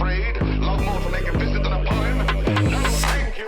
afraid. Love more to make a visit than a poem. No, thank you.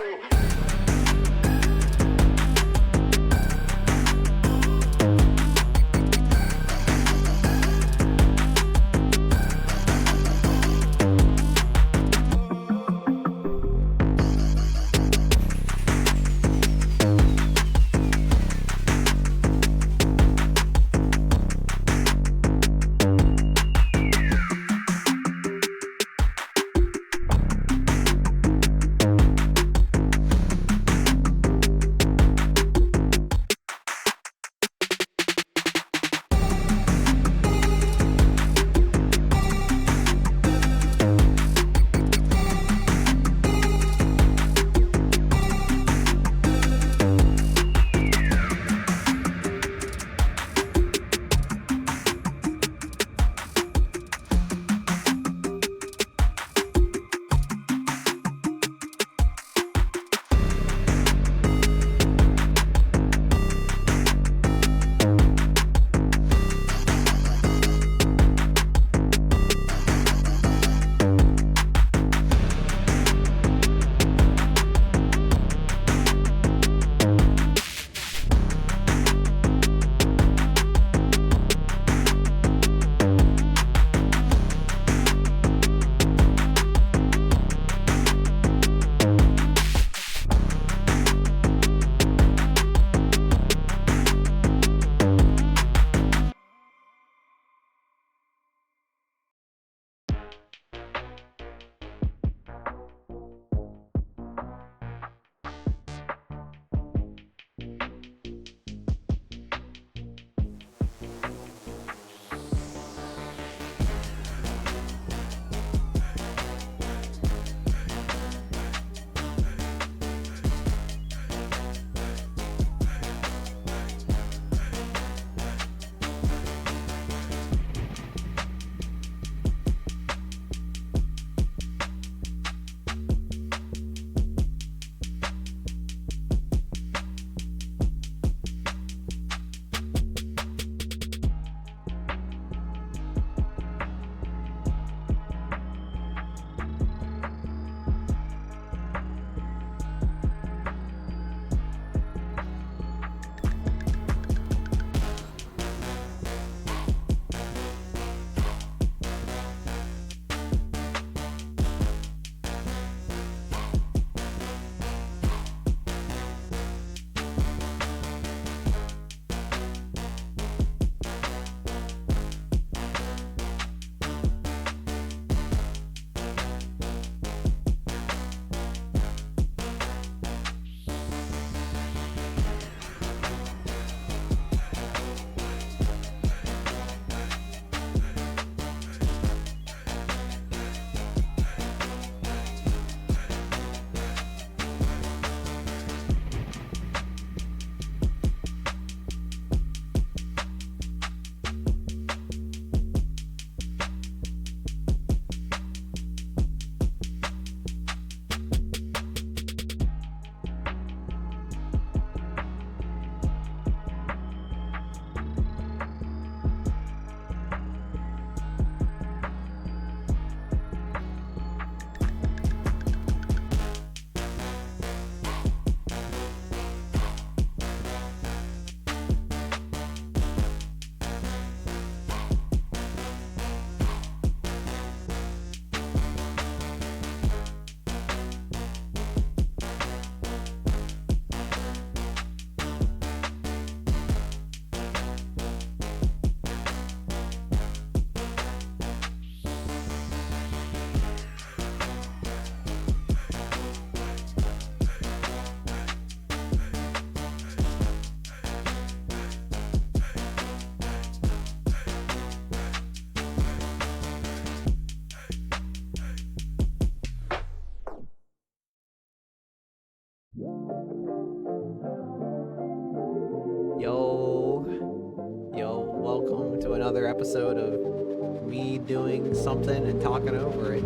Welcome to another episode of me doing something and talking over it.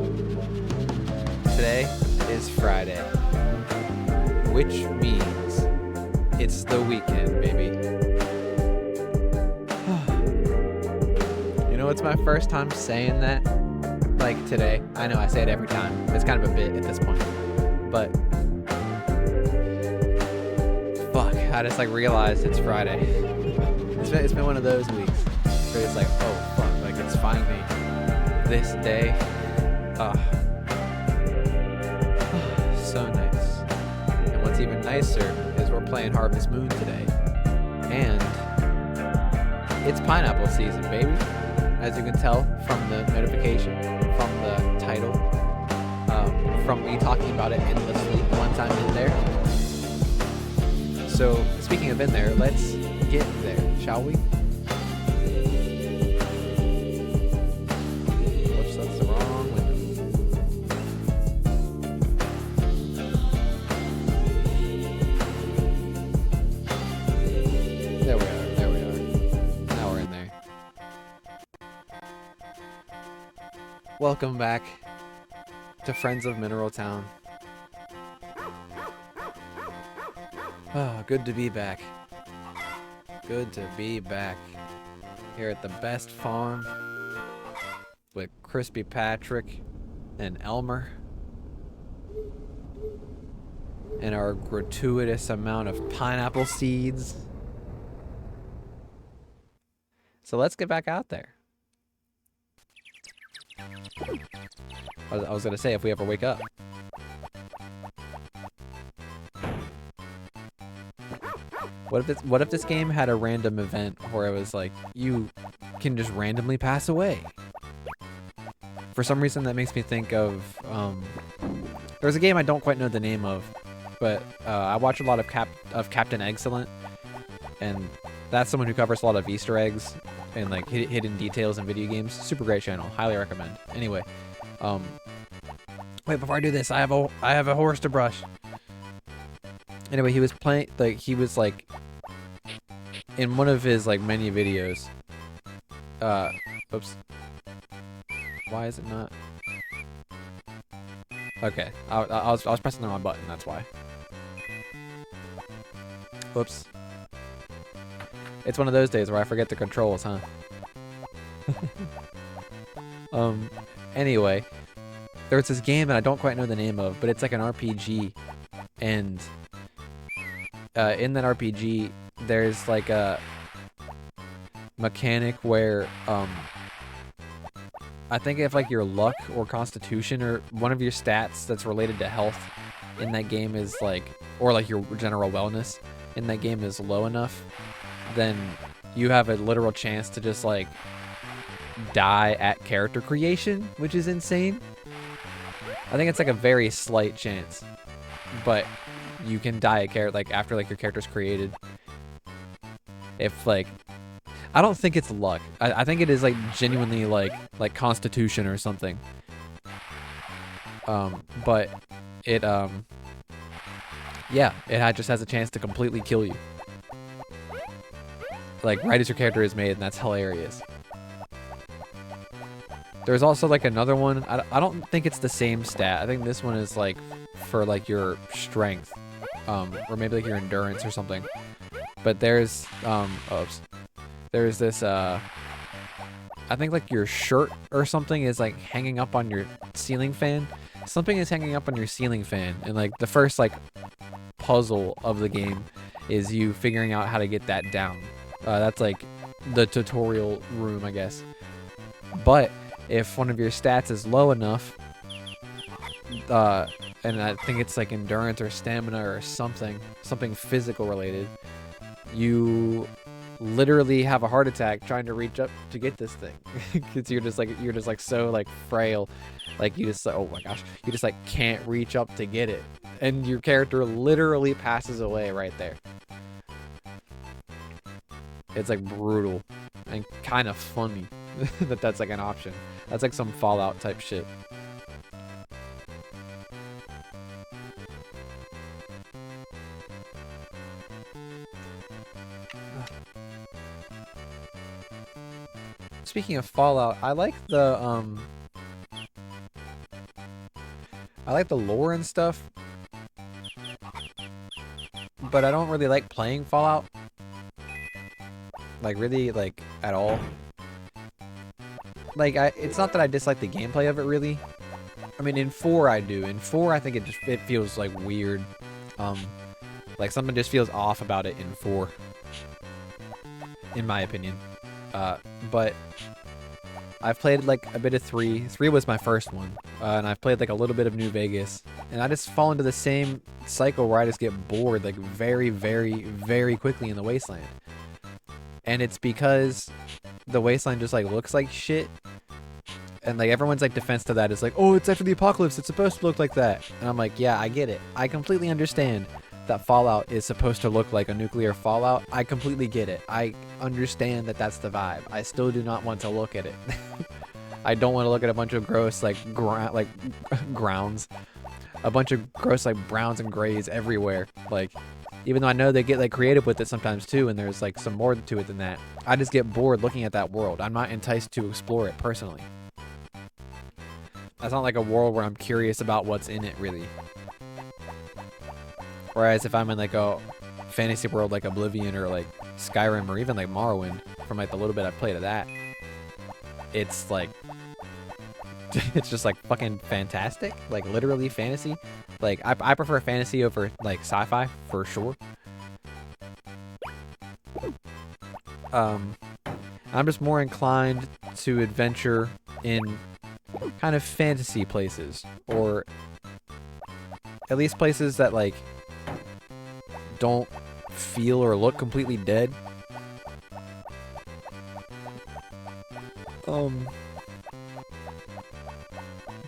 Today is Friday, which means it's the weekend, baby. You know, it's my first time saying that, like today. I know I say it every time. It's kind of a bit at this point. But fuck, I just like realized it's Friday. It's been one of those weeks where it's like, oh fuck, like it's finally this day. So nice. And what's even nicer is we're playing Harvest Moon today. And it's pineapple season, baby. As you can tell from the notification, from the title, from me talking about it endlessly once I'm in there. So, speaking of in there, let's get there, shall we? Whoops, that's the wrong window. There we are. Now we're in there. Welcome back to Friends of Mineral Town. Oh, good to be back. Good to be back here at the best farm with Crispy Patrick and Elmer and our gratuitous amount of pineapple seeds. So let's get back out there. I was gonna say if we ever wake up. What if this game had a random event where it was like you can just randomly pass away? For some reason that makes me think of there's a game I don't quite know the name of, but I watch a lot of Captain Excellent, and that's someone who covers a lot of Easter eggs and like hidden details in video games. Super great channel, highly recommend. Anyway, wait, before I do this, I have a horse to brush. Anyway, he was in one of his like many videos. Oops. Why is it not? Okay, I was pressing the wrong button. That's why. Whoops. It's one of those days where I forget the controls, huh? Anyway, there's this game that I don't quite know the name of, but it's like an RPG, and in that RPG, there's like a mechanic where I think if like your luck or constitution or one of your stats that's related to health in that game is like, or like your general wellness in that game is low enough, then you have a literal chance to just like die at character creation, which is insane. I think it's like a very slight chance, but you can die at like after like your character's created. If like, I don't think it's luck. I think it is like genuinely like constitution or something. But it yeah, it just has a chance to completely kill you. Like right as your character is made, and that's hilarious. There's also like another one. I don't think it's the same stat. I think this one is like for like your strength, or maybe like your endurance or something. But there's there's this I think like your shirt or something is like hanging up on your ceiling fan. Something is hanging up on your ceiling fan, and like the first like puzzle of the game is you figuring out how to get that down. That's like the tutorial room, I guess. But if one of your stats is low enough, and I think it's like endurance or stamina or something physical related, you literally have a heart attack trying to reach up to get this thing, because you're just like so like frail, like you just, oh my gosh, you just like can't reach up to get it, and your character literally passes away right there. It's like brutal and kind of funny that that's like an option. That's like some Fallout type shit. Speaking of Fallout, I like the lore and stuff, but I don't really like playing Fallout. Like really, like at all. like, it's not that I dislike the gameplay of it really. I mean, in 4 I do. In 4 I think it feels like weird. Like something just feels off about it in 4. In my opinion. But I've played like a bit of 3. 3 was my first one. And I've played like a little bit of New Vegas. And I just fall into the same cycle where I just get bored like very, very, very quickly in the Wasteland. And it's because the Wasteland just like looks like shit. And like everyone's like defense to that is like, oh, it's after the apocalypse, it's supposed to look like that. And I'm like, yeah, I get it. I completely understand that Fallout is supposed to look like a nuclear fallout. I completely get it. I understand that that's the vibe. I still do not want to look at it. I don't want to look at a bunch of gross like grounds, a bunch of gross like browns and grays everywhere. Like, even though I know they get like creative with it sometimes too, and there's like some more to it than that, I just get bored looking at that world. I'm not enticed to explore it personally. That's not like a world where I'm curious about what's in it, really. Whereas if I'm in like a fantasy world like Oblivion or like Skyrim or even like Morrowind, from like the little bit I've played of that, it's like, it's just like fucking fantastic. Like literally fantasy. Like I prefer fantasy over like sci-fi for sure. I'm just more inclined to adventure in kind of fantasy places, or at least places that like don't feel or look completely dead.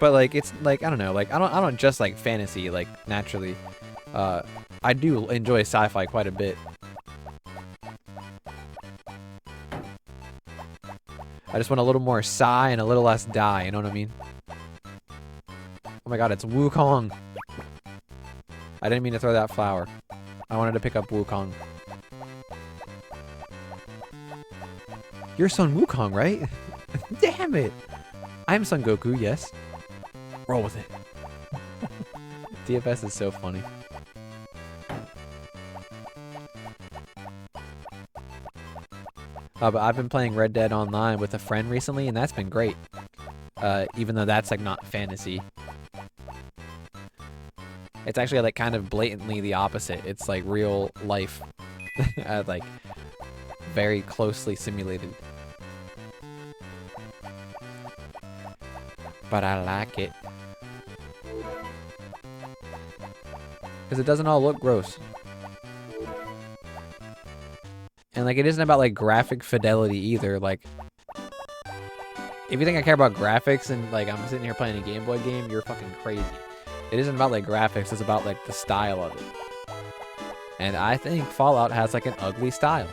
But like it's like I don't know, like I don't just like fantasy like naturally. I do enjoy sci-fi quite a bit. I just want a little more sigh and a little less die, you know what I mean? Oh my god, it's Wukong! I didn't mean to throw that flower. I wanted to pick up Wukong. You're Son Wukong, right? Damn it! I'm Son Goku, yes. Roll with it. DFS is so funny. But I've been playing Red Dead Online with a friend recently, and that's been great. Even though that's like not fantasy. It's actually like kind of blatantly the opposite. It's like real life. Like very closely simulated. But I like it. Because it doesn't all look gross. And like it isn't about like graphic fidelity either. Like if you think I care about graphics and like I'm sitting here playing a Game Boy game, you're fucking crazy. It isn't about like graphics, it's about like the style of it. And I think Fallout has like an ugly style.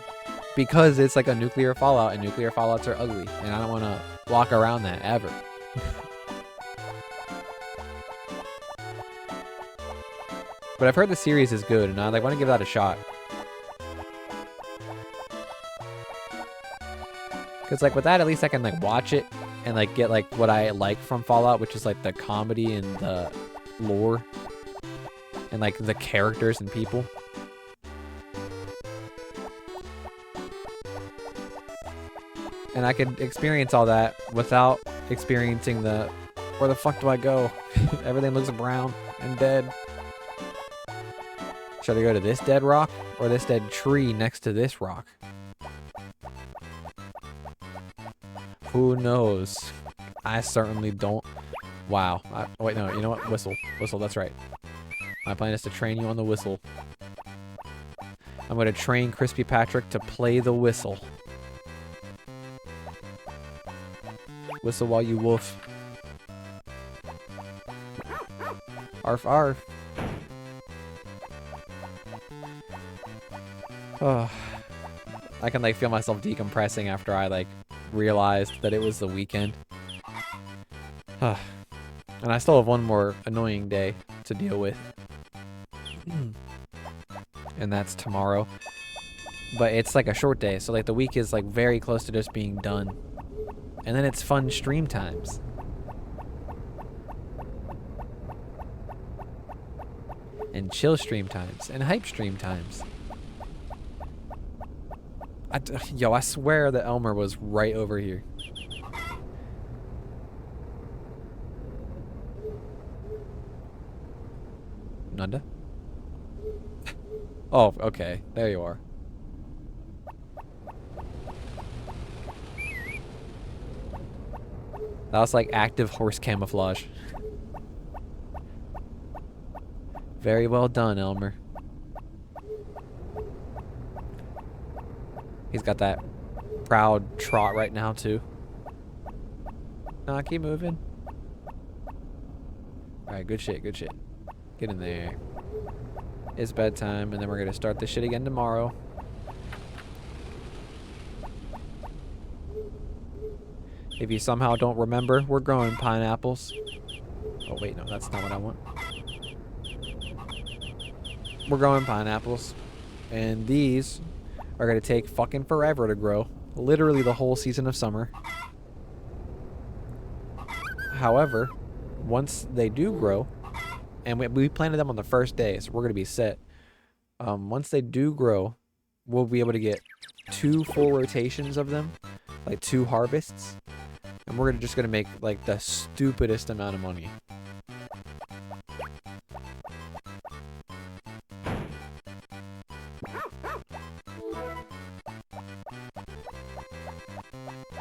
Because it's like a nuclear fallout, and nuclear fallouts are ugly. And I don't want to walk around that ever. But I've heard the series is good, and I like want to give that a shot. Because like with that, at least I can like watch it and like get like what I like from Fallout, which is like the comedy and the lore and like the characters and people. And I could experience all that without experiencing the, where the fuck do I go? Everything looks brown and dead. Should I go to this dead rock or this dead tree next to this rock? Who knows? I certainly don't. Wow. Wait, no, you know what? Whistle. Whistle, that's right. My plan is to train you on the whistle. I'm going to train Crispy Patrick to play the whistle. Whistle while you woof. Arf, arf. Oh, I can like feel myself decompressing after I like realized that it was the weekend. And I still have one more annoying day to deal with. And that's tomorrow. But it's like a short day, so like the week is like very close to just being done. And then it's fun stream times. And chill stream times. And hype stream times. Yo, I swear that Elmer was right over here. Nanda? Oh, okay. There you are. That was like active horse camouflage. Very well done, Elmer. He's got that proud trot right now, too. Nah, keep moving. Alright, good shit, good shit. Get in there. It's bedtime, and then we're gonna start this shit again tomorrow. If you somehow don't remember, we're growing pineapples. Oh, wait, no, that's not what I want. We're growing pineapples. And these are gonna take fucking forever to grow. Literally the whole season of summer. However, once they do grow, and we planted them on the first day, so we're gonna be set. Once they do grow, we'll be able to get 2 full rotations of them, like 2 harvests, and we're just gonna make like the stupidest amount of money.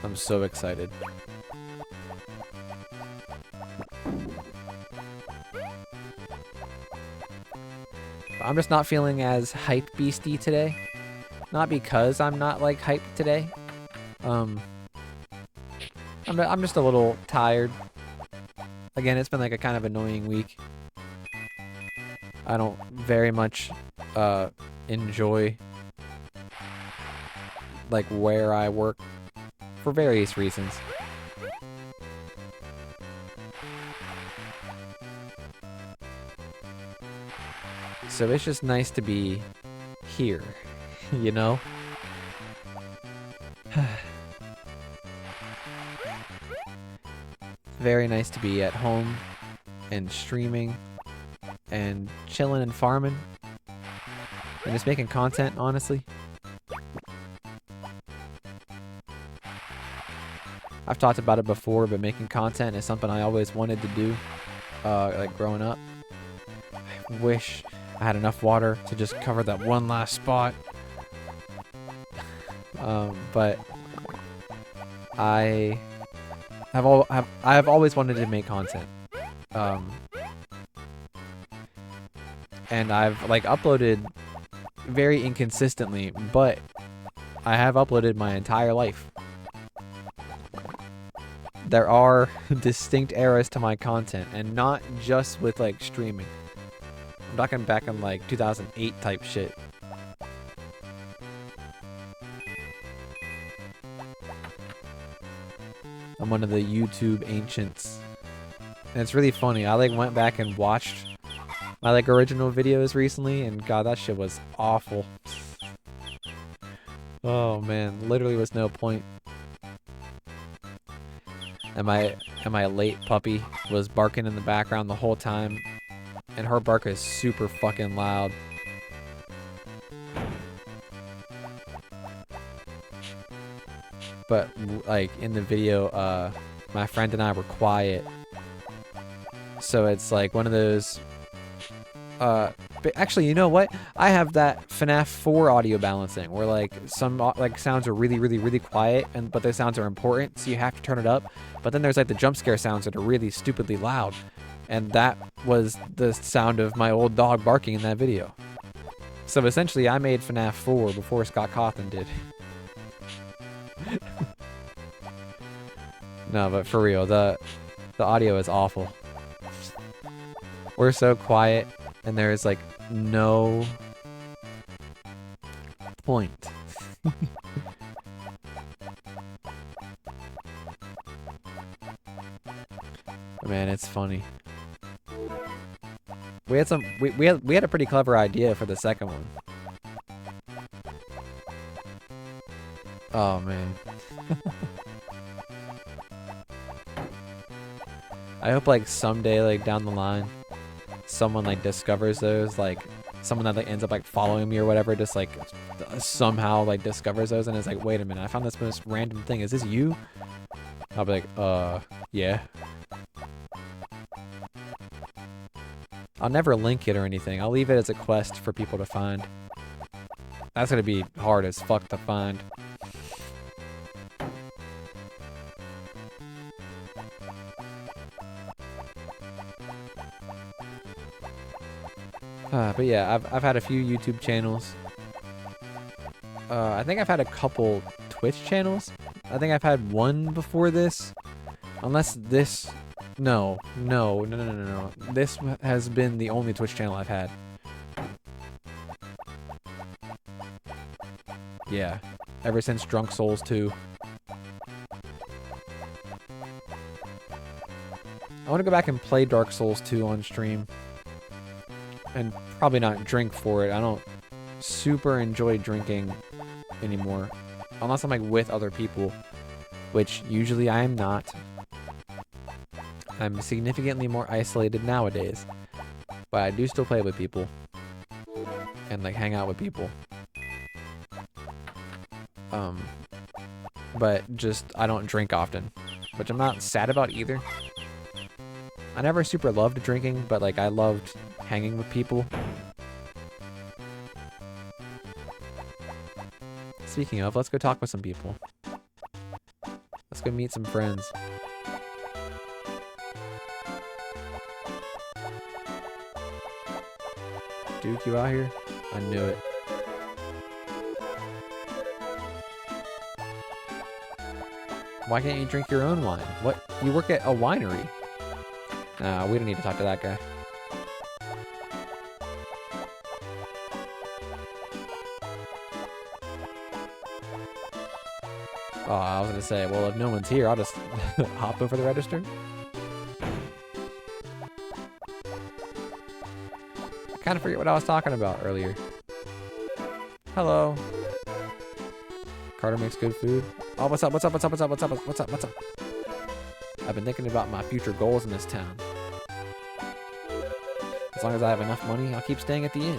I'm so excited. I'm just not feeling as hype beastie today. Not because I'm not like hyped today. I'm just a little tired. Again, it's been like a kind of annoying week. I don't very much enjoy like where I work for various reasons. So it's just nice to be here, you know? Very nice to be at home and streaming and chilling and farming and just making content, honestly. I've talked about it before, but making content is something I always wanted to do, like growing up. I wish I had enough water to just cover that one last spot. But I have always wanted to make content. And I've like uploaded very inconsistently, but I have uploaded my entire life. There are distinct eras to my content, and not just with like streaming. I'm talking back in like 2008 type shit. I'm one of the YouTube ancients. And it's really funny. I like went back and watched my like original videos recently, and god, that shit was awful. Oh man, literally was no point. And my late puppy was barking in the background the whole time, and her bark is super fucking loud. But like in the video, my friend and I were quiet, so it's like one of those. But actually, you know what? I have that FNAF 4 audio balancing, where like some like sounds are really quiet, but the sounds are important, so you have to turn it up. But then there's like the jump scare sounds that are really stupidly loud, and that was the sound of my old dog barking in that video. So essentially, I made FNAF 4 before Scott Cawthon did. No, but for real, the audio is awful. We're so quiet, and there is like no point. Man, it's funny. We had some we had a pretty clever idea for the second one. Oh man. I hope like someday, like down the line, someone like discovers those, like someone that like ends up like following me or whatever, just like somehow like discovers those and is like, wait a minute, I found this most random thing. Is this you? I'll be like, yeah. I'll never link it or anything. I'll leave it as a quest for people to find. That's gonna be hard as fuck to find. But yeah, I've had a few YouTube channels. I think I've had a couple Twitch channels. I think I've had one before this. Unless this... No. This has been the only Twitch channel I've had. Yeah. Ever since Drunk Souls 2. I want to go back and play Dark Souls 2 on stream. And probably not drink for it. I don't super enjoy drinking anymore. Unless I'm like with other people. Which usually I am not. I'm significantly more isolated nowadays. But I do still play with people. And like hang out with people. But just, I don't drink often. Which I'm not sad about either. I never super loved drinking, but like I loved hanging with people. Speaking of, let's go talk with some people. Let's go meet some friends. Duke, you out here? I knew it. Why can't you drink your own wine? What? You work at a winery? Nah, we don't need to talk to that guy. Oh, I was gonna say, well, if no one's here, I'll just hop over the register. I kind of forget what I was talking about earlier. Hello. Carter makes good food. Oh, what's up? I've been thinking about my future goals in this town. As long as I have enough money, I'll keep staying at the inn.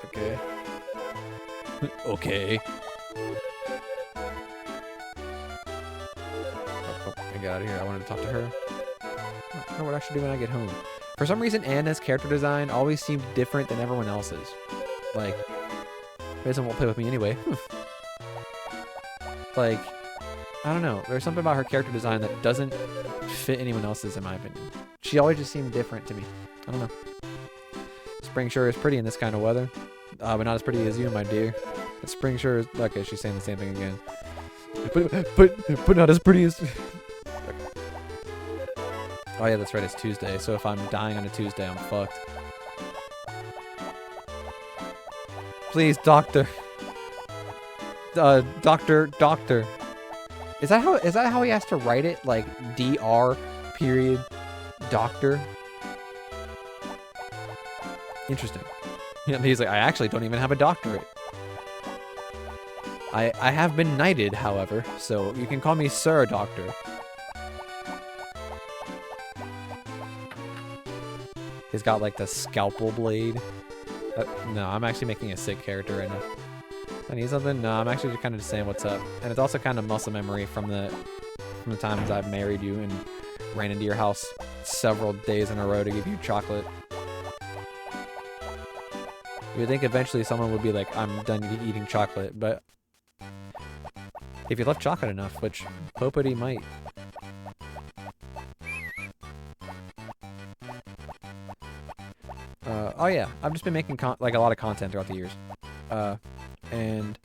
Okay. Okay. Oh, I got out of here. I wanted to talk to her. I don't know what I should do when I get home. For some reason, Anna's character design always seemed different than everyone else's. Like, Mason won't play with me anyway. Like, I don't know. There's something about her character design that doesn't fit anyone else's, in my opinion. She always just seemed different to me. I don't know. Spring sure is pretty in this kind of weather. But not as pretty as you, my dear. But spring sure is... Okay, she's saying the same thing again. But not as pretty as... Oh yeah, that's right, it's Tuesday. So if I'm dying on a Tuesday, I'm fucked. Please, doctor. Doctor. Is that how he has to write it? Like DR period doctor? Interesting. Yeah, he's like, I actually don't even have a doctorate. I have been knighted, however, so you can call me Sir Doctor. He's got like the scalpel blade. No, I'm actually making a sick character right now. I need something? No, I'm actually just kind of just saying what's up. And it's also kind of muscle memory from the times I've married you and ran into your house several days in a row to give you chocolate. You would think eventually someone would be like, I'm done eating chocolate, but if you love chocolate enough, which Popity might. Oh yeah, I've just been making like a lot of content throughout the years. And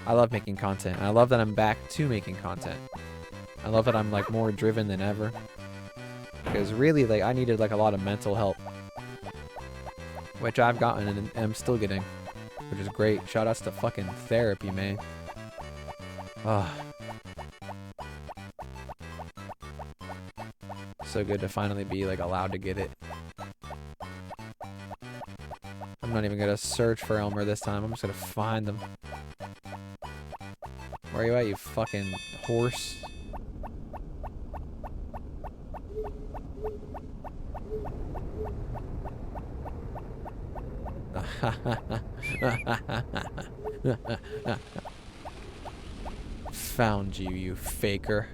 I love making content. And I love that I'm back to making content. I love that I'm like more driven than ever. Because really, like, I needed like a lot of mental help. Which I've gotten and am still getting. Which is great. Shoutouts to fucking therapy, man. Ah. So good to finally be like allowed to get it. I'm not even gonna search for Elmer this time. I'm just gonna find them. Where are you at, you fucking horse? Found you, you faker.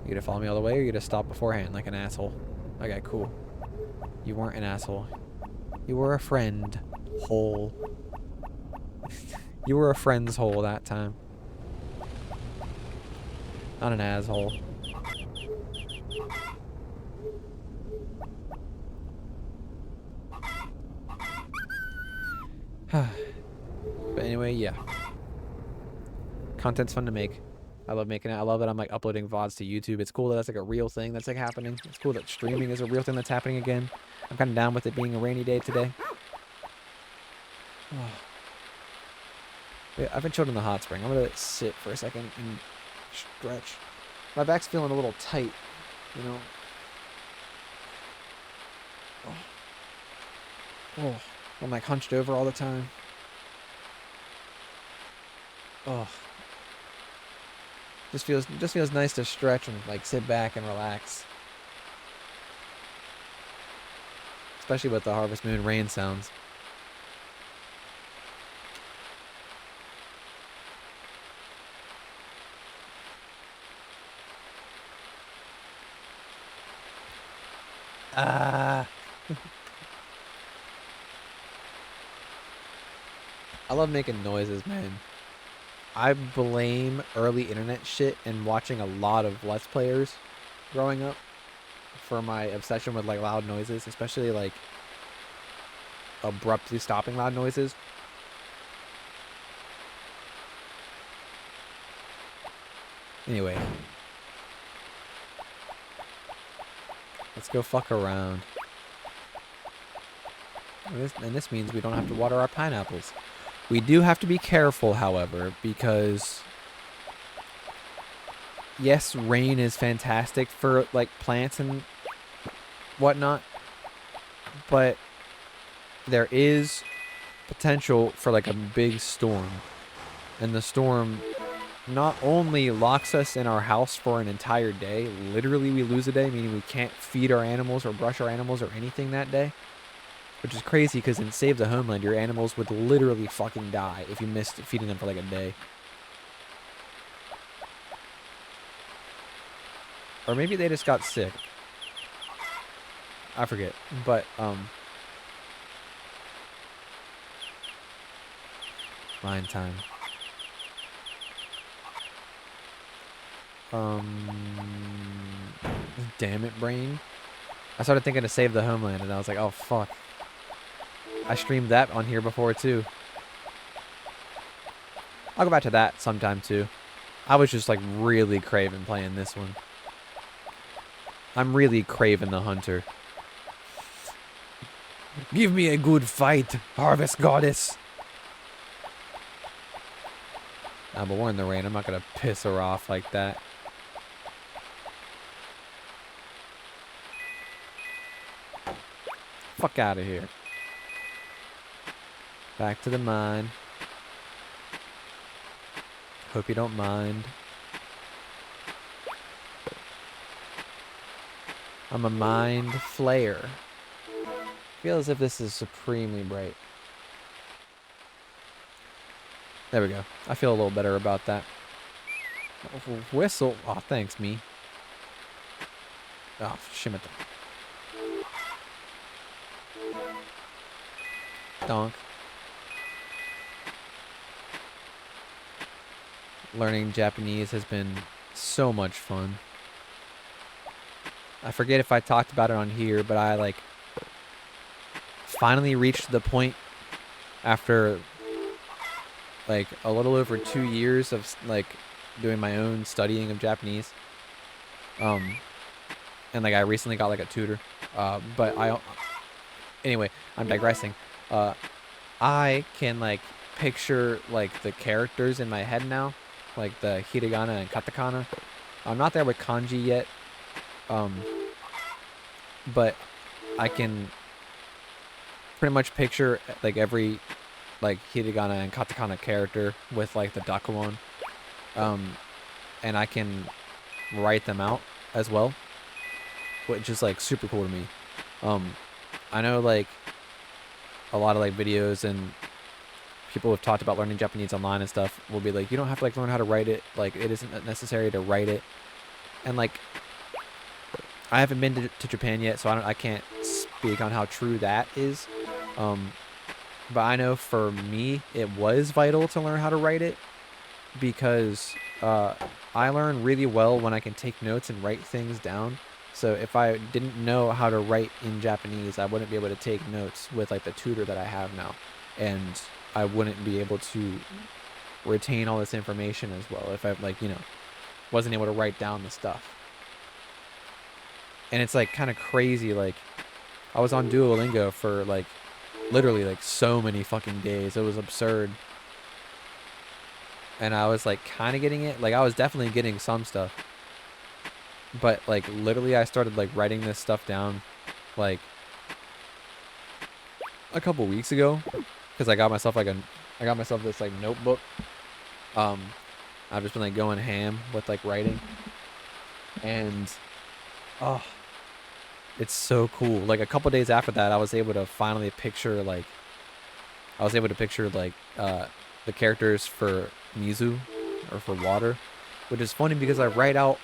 You gonna follow me all the way, or you gonna stop beforehand like an asshole? Okay, cool. You weren't an asshole. You were a friend. Hole. You were a friend's hole that time. Not an asshole. But anyway, yeah. Content's fun to make. I love making it. I love that I'm like uploading VODs to YouTube. It's cool that that's like a real thing that's like happening. It's cool that streaming is a real thing that's happening again. I'm kind of down with it being a rainy day today. Oh. Wait, I've been chilled in the hot spring. I'm gonna sit for a second and stretch. My back's feeling a little tight, you know. Oh, I'm like hunched over all the time. Oh. Just feels nice to stretch and like sit back and relax. Especially with the Harvest Moon rain sounds. I love making noises, man. I blame early internet shit and watching a lot of Let's Players growing up for my obsession with like loud noises, especially like abruptly stopping loud noises. Anyway. Let's go fuck around. And this means we don't have to water our pineapples. We do have to be careful, however, because yes, rain is fantastic for like plants and whatnot, but there is potential for like a big storm, and the storm not only locks us in our house for an entire day, literally we lose a day, meaning we can't feed our animals or brush our animals or anything that day. Which is crazy because in Save the Homeland, your animals would literally fucking die if you missed feeding them for like a day. Or maybe they just got sick. I forget. But, mine time. Damn it, brain. I started thinking to Save the Homeland, and I was like, oh, fuck. I streamed that on here before, too. I'll go back to that sometime, too. I was just, like, really craving playing this one. I'm really craving the hunter. Give me a good fight, Harvest Goddess. Nah, but we're in the rain. I'm not going to piss her off like that. Fuck out of here. Back to the mine. Hope you don't mind. I'm a mind flayer. Feel as if this is supremely bright. There we go. I feel a little better about that. Whistle. Oh, thanks, me. Oh, shimmy. Donk. Learning Japanese has been so much fun. I forget if I talked about it on here, but I like finally reached the point after like a little over 2 years of like doing my own studying of Japanese. And like I recently got like a tutor. But anyway, I'm digressing. I can like picture like the characters in my head now, like the hiragana and katakana. I'm not there with kanji yet. But I can pretty much picture like every like hiragana and katakana character with like the dakuon. And I can write them out as well, which is like super cool to me. I know like a lot of like videos and people have talked about learning Japanese online and stuff will be like, you don't have to like learn how to write it. Like it isn't necessary to write it. And like, I haven't been to Japan yet, so I can't speak on how true that is. But I know for me, it was vital to learn how to write it, because I learn really well when I can take notes and write things down. So if I didn't know how to write in Japanese, I wouldn't be able to take notes with like the tutor that I have now, and I wouldn't be able to retain all this information as well if I like, you know, wasn't able to write down the stuff. And it's like kind of crazy. Like, I was on Duolingo for like literally like so many fucking days. It was absurd. And I was like kind of getting it. Like, I was definitely getting some stuff. But like literally I started like writing this stuff down like a couple weeks ago, because I got myself this like notebook. I've just been like going ham with like writing, and oh, it's so cool. Like a couple days after that, I was able to finally picture like the characters for Mizu, or for water, which is funny because I write out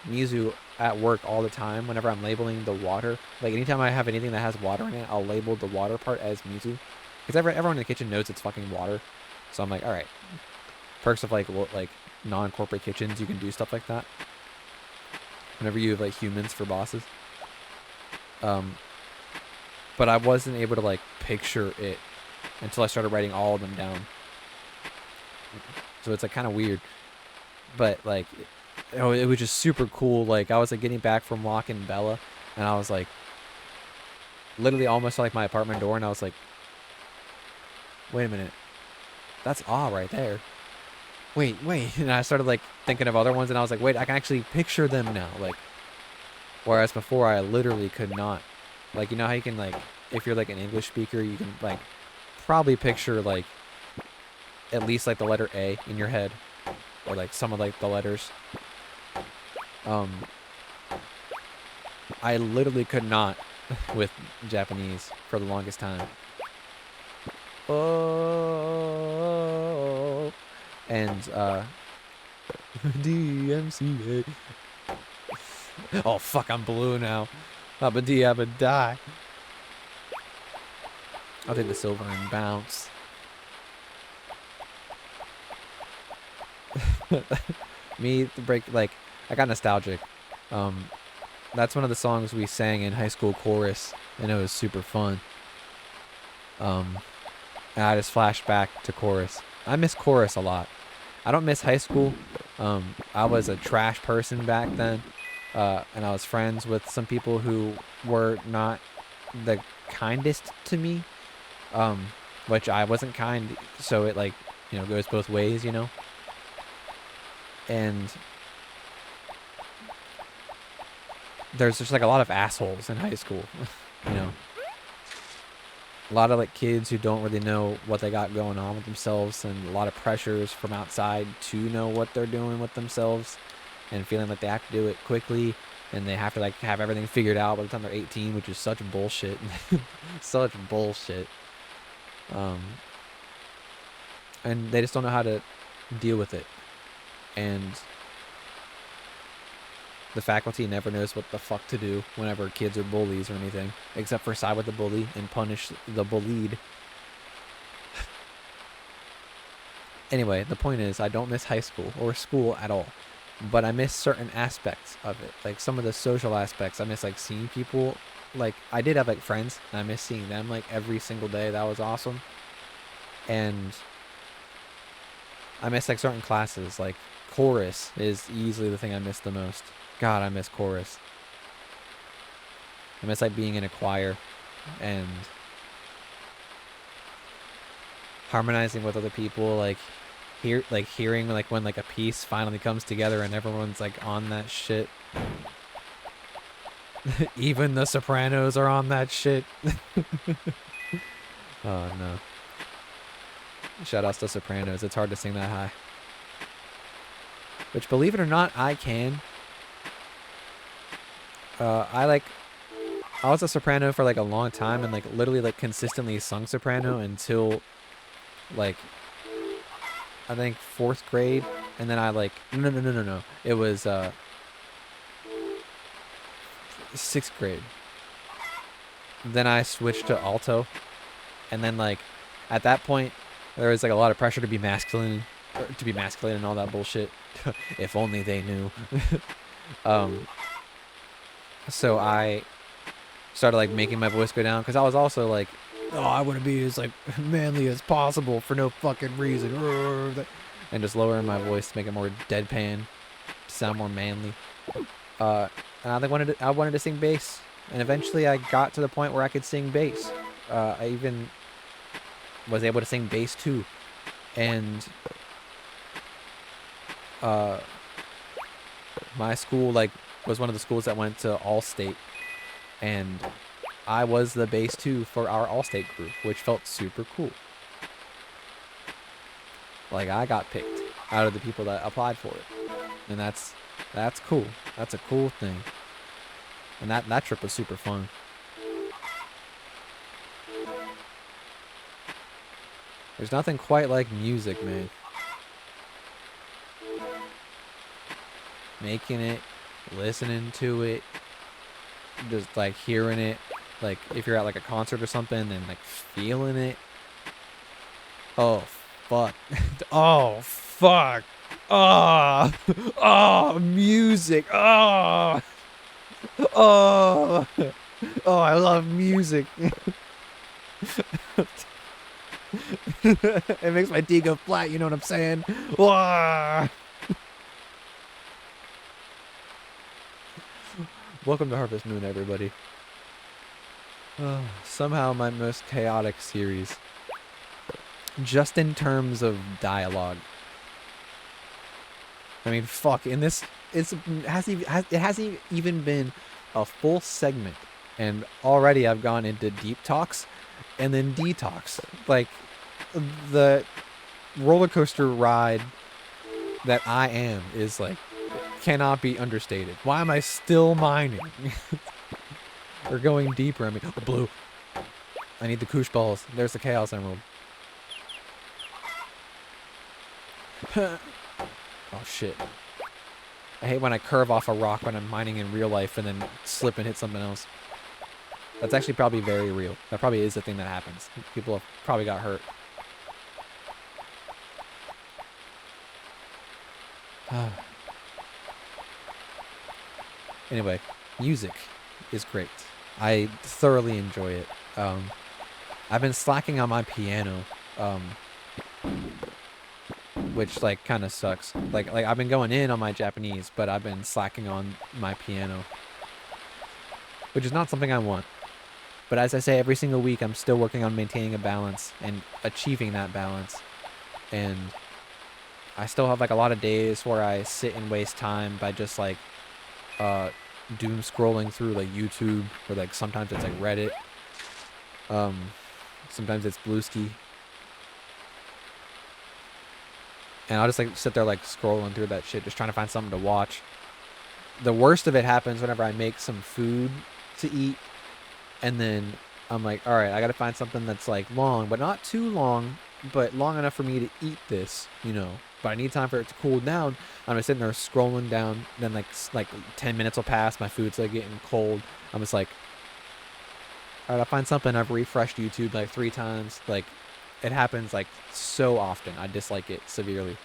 Mizu at work all the time whenever I'm labeling the water. Like anytime I have anything that has water in it, I'll label the water part as Mizu, because everyone in the kitchen knows it's fucking water. So I'm like, all right, perks of like non-corporate kitchens, you can do stuff like that whenever you have like humans for bosses. But I wasn't able to like picture it until I started writing all of them down. So it's like kind of weird, but like, it was just super cool. Like, I was like getting back from walking Bella, and I was like literally almost like my apartment door, and I was like, wait a minute, that's awe right there. Wait, and I started like thinking of other ones, and I was like, wait, I can actually picture them now. Like, whereas before I literally could not. Like, you know how you can like, if you're like an English speaker, you can like probably picture like at least like the letter A in your head, or like some of like the letters. I literally could not with Japanese for the longest time. Oh, and DMCA. Oh fuck, I'm blue now. Abba D, Abba die. I'll take the silver and bounce. Me, the break, like, I got nostalgic. That's one of the songs we sang in high school chorus, and it was super fun. And I just flashed back to chorus. I miss chorus a lot. I don't miss high school. I was a trash person back then, and I was friends with some people who were not the kindest to me, which I wasn't kind, so it like, you know, goes both ways, you know. And there's just like a lot of assholes in high school, you know. A lot of like kids who don't really know what they got going on with themselves, and a lot of pressures from outside to know what they're doing with themselves, and feeling like they have to do it quickly, and they have to like have everything figured out by the time they're 18, which is such bullshit. Such bullshit. And they just don't know how to deal with it. And the faculty never knows what the fuck to do whenever kids are bullies or anything, except for side with the bully and punish the bullied. Anyway, the point is, I don't miss high school or school at all, but I miss certain aspects of it. Like some of the social aspects. I miss like seeing people. Like, I did have like friends, and I miss seeing them like every single day. That was awesome. And I miss like certain classes. Like chorus is easily the thing I miss the most. God, I miss chorus. I miss like being in a choir and harmonizing with other people, like hearing like when like a piece finally comes together and everyone's like on that shit. Even the sopranos are on that shit. Oh no. Shout outs to sopranos. It's hard to sing that high. Which, believe it or not, I can. I was a soprano for like a long time, and like literally like consistently sung soprano until like I think 4th grade, and then I like no. It was 6th grade. Then I switched to alto, and then like at that point there was like a lot of pressure to be masculine, and all that bullshit. If only they knew. So I started like making my voice go down because I was also like, oh, I want to be as like manly as possible for no fucking reason, and just lowering my voice to make it more deadpan, to sound more manly. And I wanted to sing bass, and eventually I got to the point where I could sing bass. I even was able to sing bass too, and my school like was one of the schools that went to all state, and I was the bass too for our all state group, which felt super cool. Like I got picked out of the people that applied for it, and that's cool. That's a cool thing. And that trip was super fun. There's nothing quite like music, man. Making it, listening to it, just like hearing it. Like if you're at like a concert or something and like feeling it. Oh, fuck. Oh, fuck. Oh, oh, music. Oh, oh, oh, I love music. It makes my D go flat, you know what I'm saying? Wah! Welcome to Harvest Moon, everybody. Somehow my most chaotic series. Just in terms of dialogue. I mean, fuck, in this, it hasn't even been a full segment, and already I've gone into deep talks and then detox. Like, the roller coaster ride that I am is like, cannot be understated. Why am I still mining? Or going deeper? I mean, oh, blue. I need the koosh balls. There's the Chaos Emerald. Oh shit. I hate when I curve off a rock when I'm mining in real life and then slip and hit something else. That's actually probably very real. That probably is the thing that happens. People have probably got hurt. Anyway, music is great. I thoroughly enjoy it. I've been slacking on my piano, which like kind of sucks. Like I've been going in on my Japanese, but I've been slacking on my piano, which is not something I want. But as I say every single week, I'm still working on maintaining a balance and achieving that balance. And I still have like a lot of days where I sit and waste time by just like doom scrolling through like YouTube, or like sometimes it's like Reddit. Sometimes it's Bluesky. And I'll just like sit there like scrolling through that shit, just trying to find something to watch. The worst of it happens whenever I make some food to eat, and then I'm like, all right, I gotta find something that's like long, but not too long, but long enough for me to eat this, you know. But I need time for it to cool down. I'm just sitting there scrolling down. Then like 10 minutes will pass. My food's like getting cold. I'm just like, all right, I'll find something. I've refreshed YouTube like 3 times. Like, it happens like so often. I dislike it severely.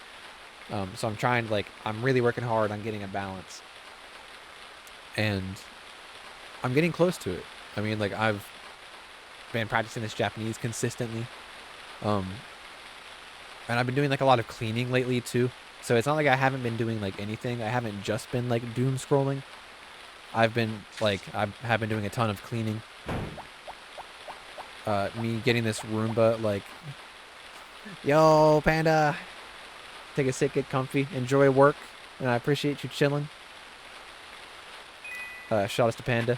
So I'm trying to like, I'm really working hard on getting a balance. And I'm getting close to it. I mean, like I've been practicing this Japanese consistently. And I've been doing like a lot of cleaning lately too. So it's not like I haven't been doing like anything. I haven't just been like doom scrolling. I've been like, I have been doing a ton of cleaning. Me getting this Roomba, like, yo, Panda, take a sit, get comfy, enjoy work, and I appreciate you chilling. Shout out to Panda.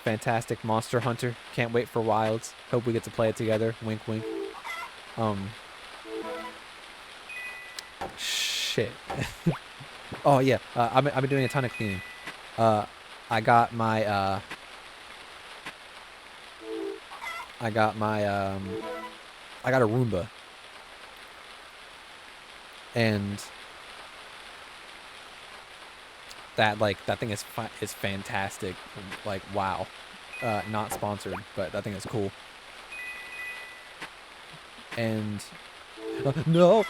Fantastic monster hunter. Can't wait for Wilds. Hope we get to play it together. Wink, wink. Shit. Oh yeah. I've been doing a ton of cleaning. I got my I got a Roomba. And that thing is fantastic. Like, wow. Not sponsored, but that thing is cool. And no.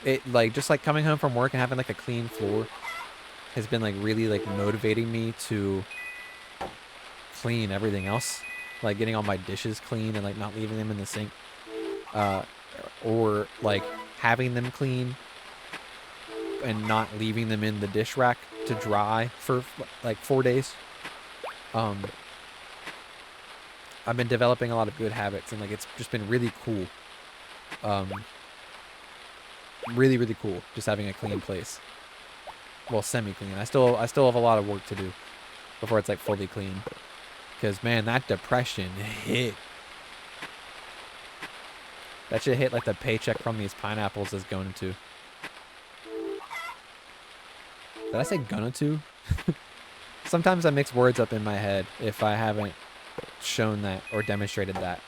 It like just like coming home from work and having like a clean floor has been like really like motivating me to clean everything else, like getting all my dishes clean and like not leaving them in the sink, or like having them clean and not leaving them in the dish rack to dry for like 4 days. I've been developing a lot of good habits, and like it's just been really cool. Really, really cool just having a clean place. Well, semi-clean. I still have a lot of work to do before it's like fully clean. Because man, that depression hit. That shit hit like the paycheck from these pineapples is going to. Did I say gonna to? Sometimes I mix words up in my head if I haven't shown that or demonstrated that.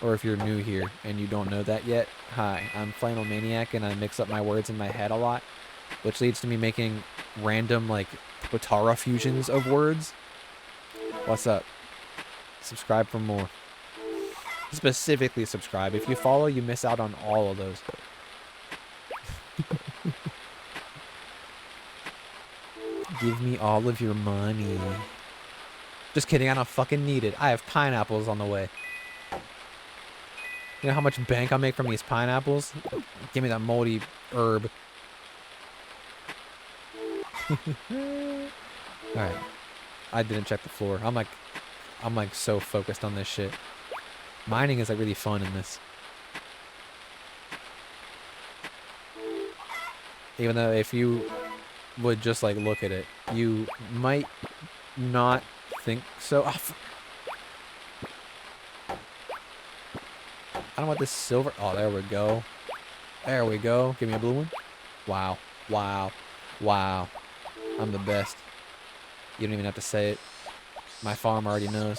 Or if you're new here and you don't know that yet, hi, I'm Flannel Maniac and I mix up my words in my head a lot, which leads to me making random like Potara fusions of words. What's up? Subscribe for more. Specifically subscribe. If you follow, you miss out on all of those. Give me all of your money. Just kidding, I don't fucking need it. I have pineapples on the way. You know how much bank I make from these pineapples? Give me that moldy herb. Alright. I didn't check the floor. I'm like so focused on this shit. Mining is like really fun in this. Even though if you would just like look at it, you might not think so. Oh, I don't want this silver. Oh, there we go. There we go. Give me a blue one. Wow. Wow. Wow. I'm the best. You don't even have to say it. My farm already knows.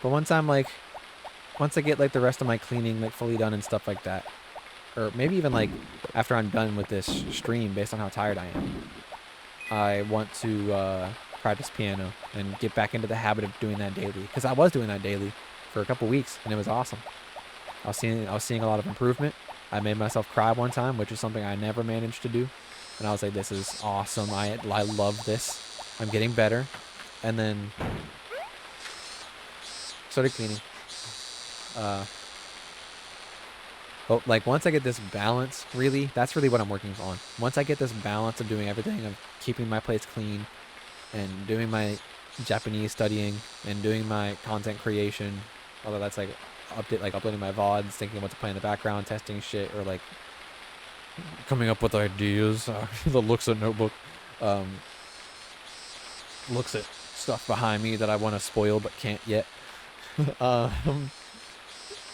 But once I get like the rest of my cleaning like fully done and stuff like that, or maybe even like after I'm done with this stream based on how tired I am, I want to practice piano and get back into the habit of doing that daily, because I was doing that daily for a couple weeks and it was awesome. I was seeing a lot of improvement. I made myself cry one time, which is something I never managed to do, and I was like, this is awesome. I love this. I'm getting better. And then started cleaning. But like once I get this balance, really, that's really what I'm working on. Once I get this balance of doing everything, of keeping my place clean and doing my Japanese studying and doing my content creation, although that's like uploading my VODs, thinking what to play in the background, testing shit, or like coming up with ideas. The looks at notebook, looks at stuff behind me that I want to spoil but can't yet.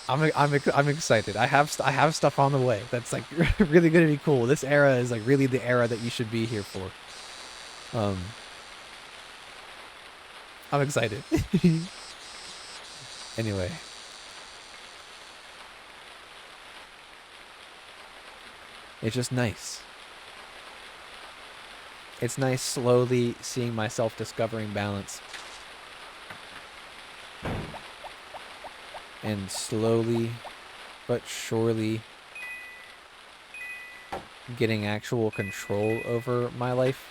I'm excited. I have stuff on the way that's like really gonna be cool. This era is like really the era that you should be here for. I'm excited. Anyway. It's just nice. It's nice slowly seeing myself discovering balance. And slowly but surely getting actual control over my life.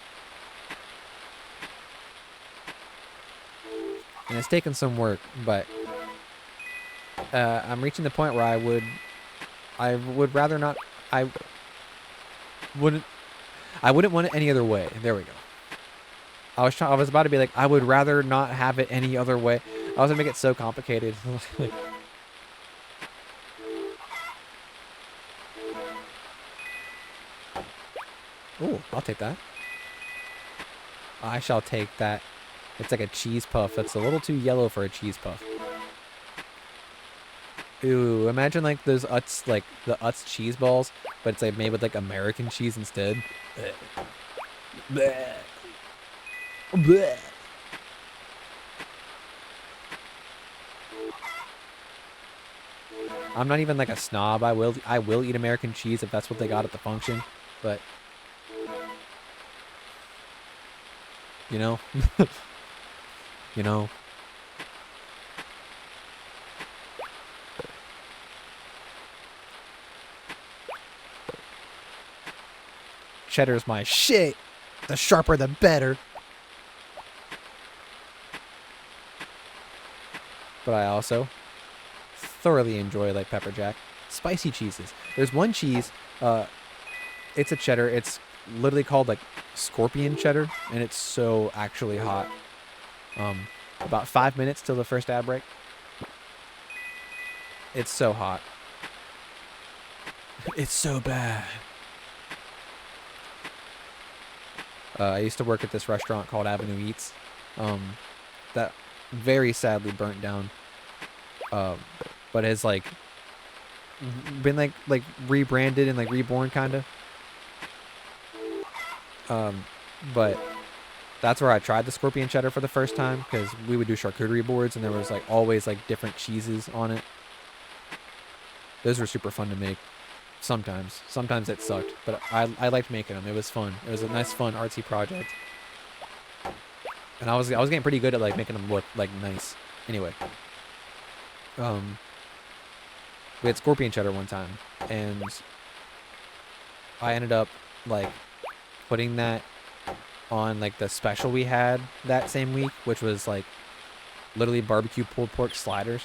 And it's taken some work, but I'm reaching the point where I would rather not. I wouldn't want it any other way. There we go. I was about to be like, I would rather not have it any other way. I was gonna make it so complicated. Ooh, I'll take that. I shall take that. It's like a cheese puff. That's a little too yellow for a cheese puff. Ooh, imagine like those Utz, like the Utz cheese balls, but it's like made with like American cheese instead. Blech. Blech. Blech. I'm not even like a snob. I will eat American cheese if that's what they got at the function, but you know, you know. Cheddar's my shit. The sharper the better. But I also thoroughly enjoy like pepper jack. Spicy cheeses. There's one cheese, it's a cheddar. It's literally called like scorpion cheddar, and it's so actually hot. About 5 minutes till the first ad break. It's so hot. It's so bad. I used to work at this restaurant called Avenue Eats. That very sadly burnt down. But has like been like rebranded and like reborn kind of. But that's where I tried the scorpion cheddar for the first time, because we would do charcuterie boards and there was like always like different cheeses on it. Those were super fun to make. Sometimes it sucked, but I liked making them. It was fun. It was a nice, fun, artsy project. And I was getting pretty good at like making them look like nice. Anyway, we had scorpion cheddar one time, and I ended up like putting that on like the special we had that same week, which was like literally barbecue pulled pork sliders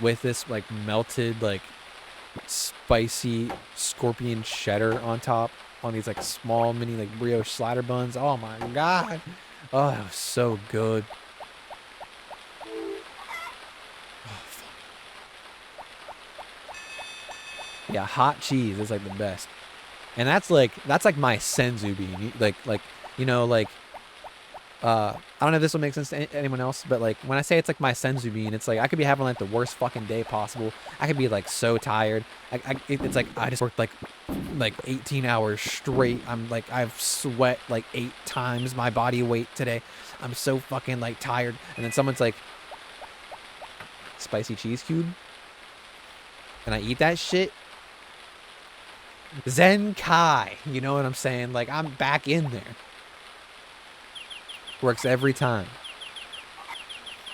with this like melted like spicy scorpion cheddar on top on these like small mini like brioche slider buns. Oh my god. Oh, it was so good. Oh, fuck. Yeah, hot cheese is like the best. And that's like my senzu bean. Like you know, like I don't know if this will make sense to anyone else, but like when I say it's like my senzu bean, it's like I could be having like the worst fucking day possible. I could be like so tired. It's like I just worked like 18 hours straight. I'm like I've sweat like 8 times my body weight today. I'm so fucking like tired. And then someone's like, spicy cheese cube, and I eat that shit. Zen Kai, you know what I'm saying? Like I'm back in there. Works every time.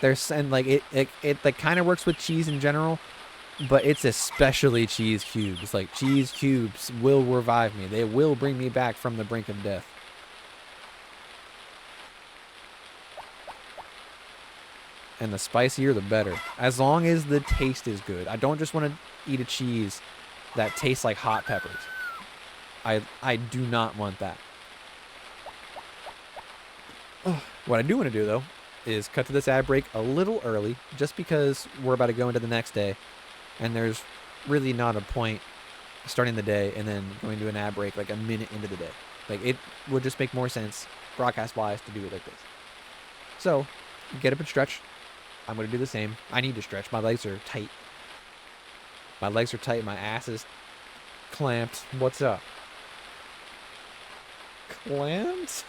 And like it like kind of works with cheese in general, but it's especially cheese cubes. Like cheese cubes will revive me. They will bring me back from the brink of death. And the spicier the better, as long as the taste is good. I don't just want to eat a cheese that tastes like hot peppers. I do not want that. What I do want to do, though, is cut to this ad break a little early, just because we're about to go into the next day, and there's really not a point starting the day and then going to an ad break like a minute into the day. Like, it would just make more sense, broadcast-wise, to do it like this. So, get up and stretch. I'm going to do the same. I need to stretch. My legs are tight. My legs are tight. My ass is clamped. What's up? Clamped?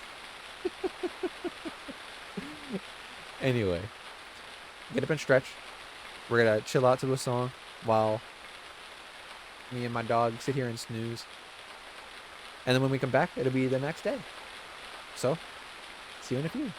Anyway, get up and stretch. We're gonna chill out to a song while me and my dog sit here and snooze. And then when we come back, it'll be the next day. So, see you in a few.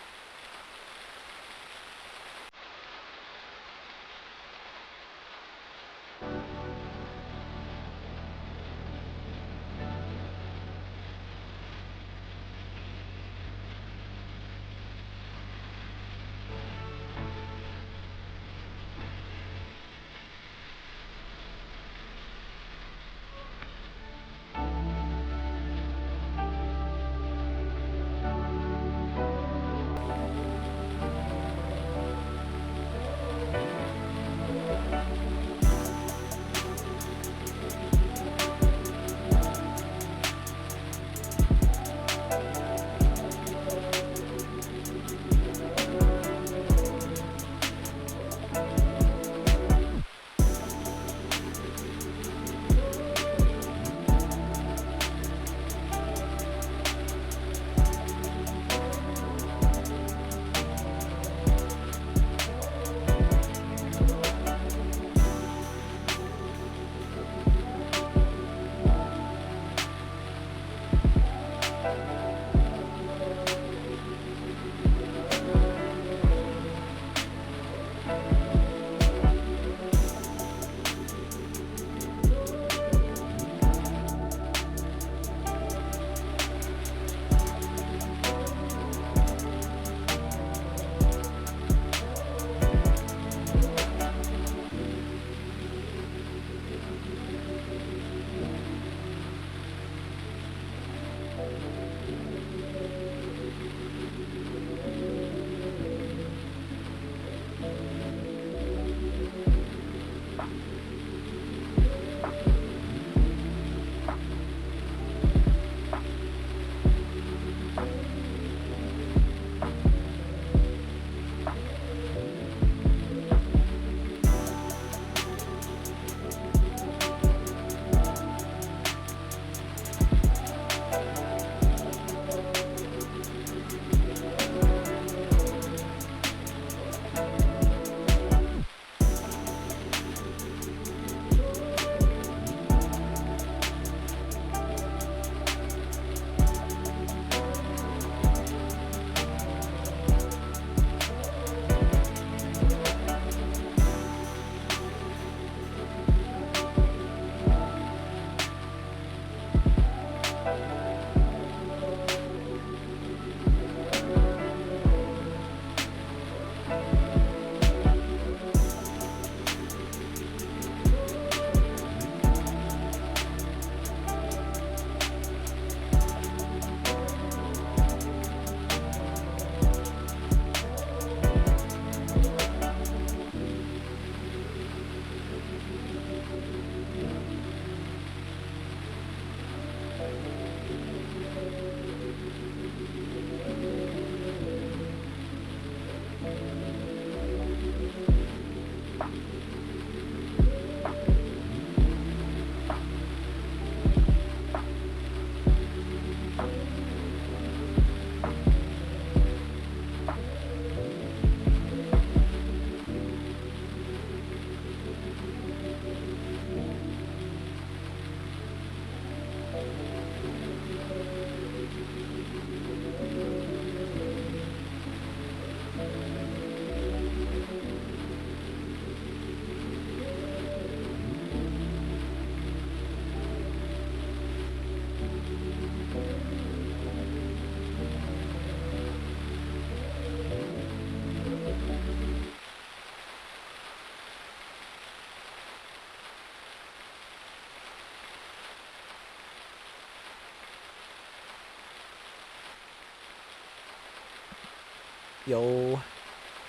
Yo,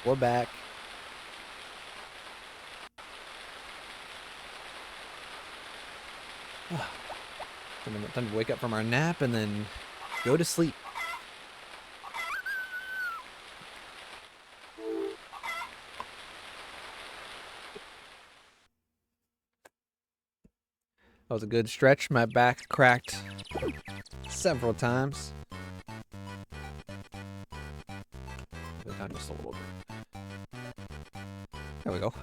we're back. Time to wake up from our nap and then go to sleep. That was a good stretch. My back cracked several times. Down just a little bit. There we go.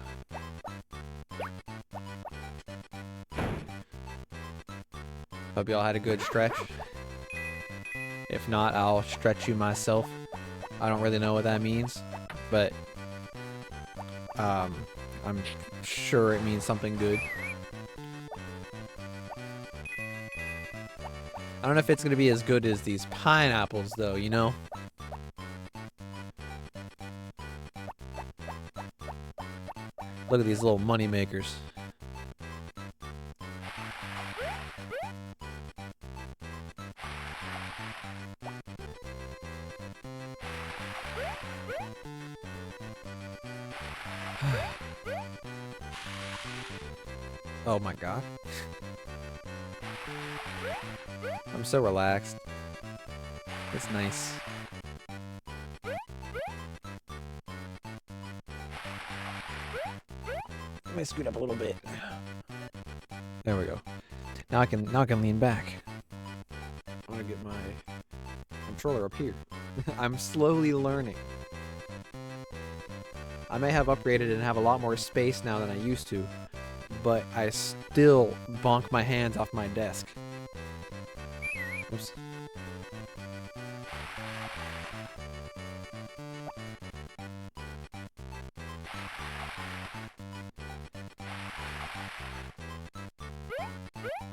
Hope y'all had a good stretch. If not, I'll stretch you myself. I don't really know what that means, but I'm sure it means something good. I don't know if it's gonna be as good as these pineapples though, you know? Look at these little money makers. Oh my god. I'm so relaxed. It's nice. Let me scoot up a little bit. There we go. Now I can lean back. I'm gonna get my controller up here. I'm slowly learning. I may have upgraded and have a lot more space now than I used to, but I still bonk my hands off my desk. Oops.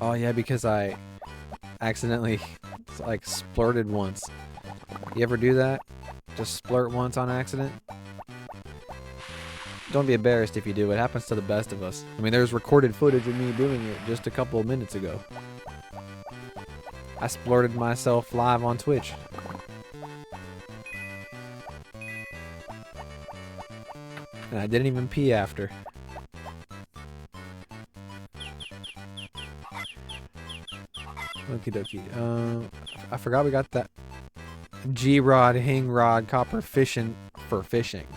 Oh yeah, because I accidentally like splurted once. You ever do that? Just splurt once on accident? Don't be embarrassed if you do. It happens to the best of us. I mean, there's recorded footage of me doing it just a couple of minutes ago. I splurted myself live on Twitch. And I didn't even pee after. Okie dokie. I forgot we got that G-rod, hing rod, copper fishing for fishing.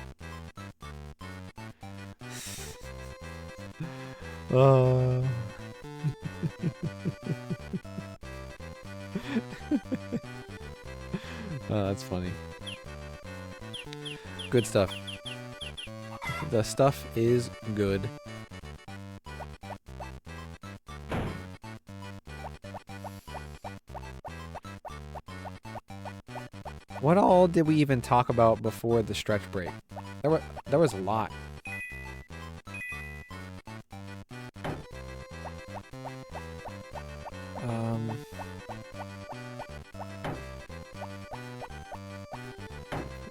Oh, that's funny. Good stuff. The stuff is good. What all did we even talk about before the stretch break? There was a lot.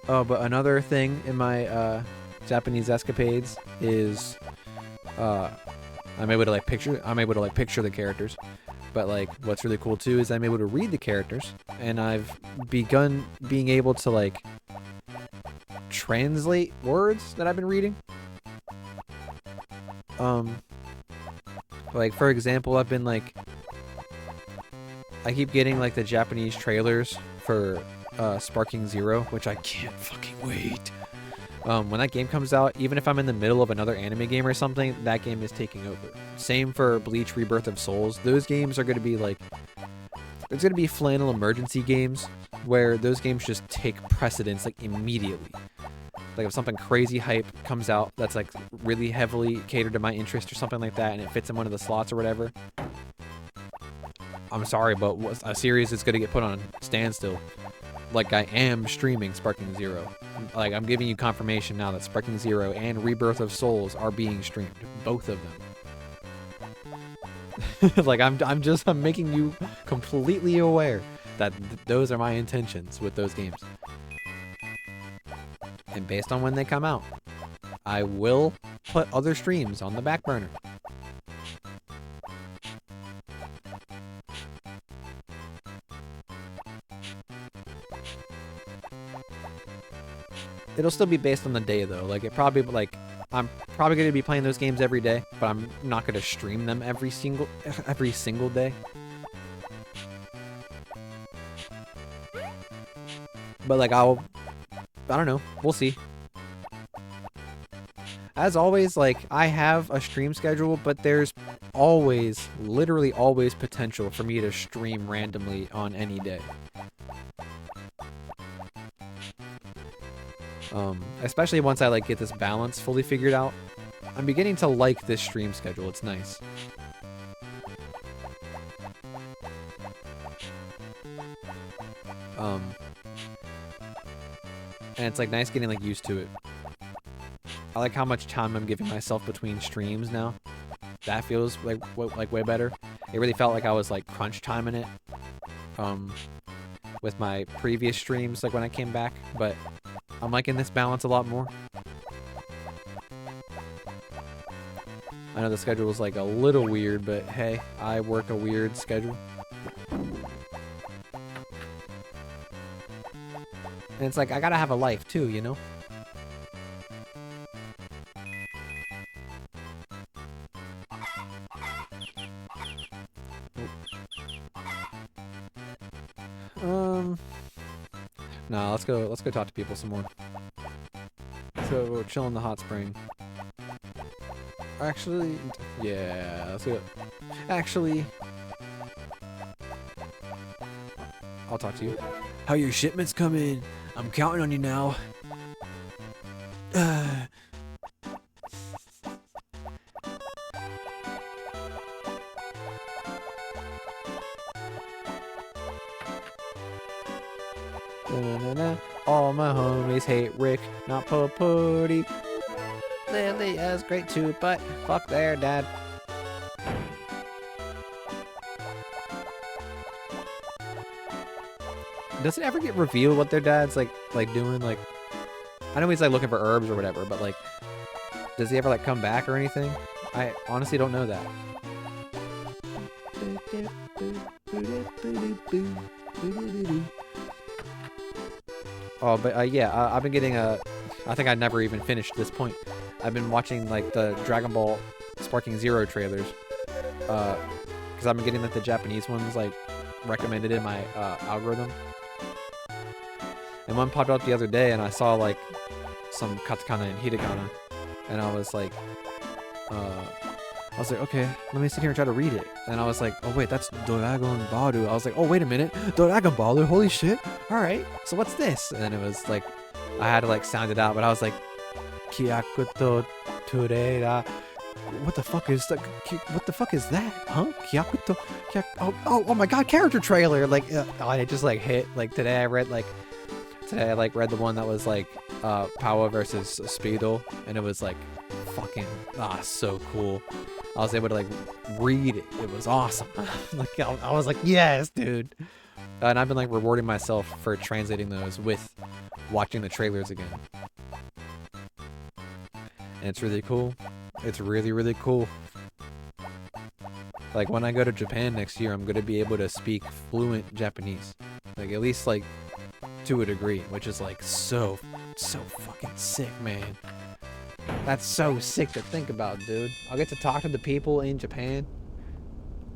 Oh, but another thing in my Japanese escapades is I'm able to like picture the characters. But like what's really cool too is I'm able to read the characters, and I've begun being able to like translate words that I've been reading. Like for example, I've been like I keep getting like the Japanese trailers for Sparking Zero, which I can't fucking wait. When that game comes out, even if I'm in the middle of another anime game or something, that game is taking over. Same for Bleach Rebirth of Souls. Those games are going to be like... There's going to be flannel emergency games where those games just take precedence like immediately. Like if something crazy hype comes out that's like really heavily catered to my interest or something like that and it fits in one of the slots or whatever, I'm sorry, but a series is going to get put on standstill. Like I am streaming Sparking Zero. Like I'm giving you confirmation now that Sparking Zero and Rebirth of Souls are being streamed. Both of them. Like I'm making you completely aware that those are my intentions with those games. And based on when they come out, I will put other streams on the back burner. it'll still be based on the day though. Like it probably like I'm probably gonna be playing those games every day, but I'm not gonna stream them every single day. But like I don't know. We'll see. As always, like I have a stream schedule, but there's always, literally always potential for me to stream randomly on any day. Especially once I like get this balance fully figured out. I'm beginning to like this stream schedule. It's nice. And it's like nice getting like used to it. I like how much time I'm giving myself between streams now. That feels like way better. It really felt like I was like crunch timing it. With my previous streams, like when I came back, but I'm liking this balance a lot more. I know the schedule is like a little weird, but hey, I work a weird schedule. And it's like, I gotta have a life too, you know? Nah, let's go talk to people some more. Let's go chill in the hot spring. Actually, yeah, let's go. Actually, I'll talk to you. How your shipments coming? I'm counting on you now. All my homies hate Rick, not Popody. Lily is great too, but fuck their dad. Does it ever get revealed what their dad's like doing? Like, I know he's like looking for herbs or whatever, but like, does he ever like come back or anything? I honestly don't know that. Oh, but yeah, I've been getting I think I never even finished this point. I've been watching like the Dragon Ball Sparking Zero trailers, because I've been getting like the Japanese ones like recommended in my algorithm. And one popped up the other day, and I saw like some katakana and hiragana, and I was like, okay, let me sit here and try to read it. And I was like, oh wait, that's Dragon Baru. I was like, oh wait a minute, Dragon Baru, holy shit. All right, so what's this? And then it was like, I had to like sound it out, but I was like, Kyakuto Turera. What the fuck is that? What the fuck is that? Huh? Kyakuto. Oh my god, character trailer. Like, I just like hit. Like today I read the one that was like Power versus Speedo, and it was like fucking so cool. I was able to like read it. It was awesome. Like I was like, yes, dude. And I've been like rewarding myself for translating those with watching the trailers again. And it's really cool. It's really, really cool. Like when I go to Japan next year, I'm gonna be able to speak fluent Japanese. Like at least like to a degree, which is like so fucking sick, man. That's so sick to think about, dude. I'll get to talk to the people in Japan,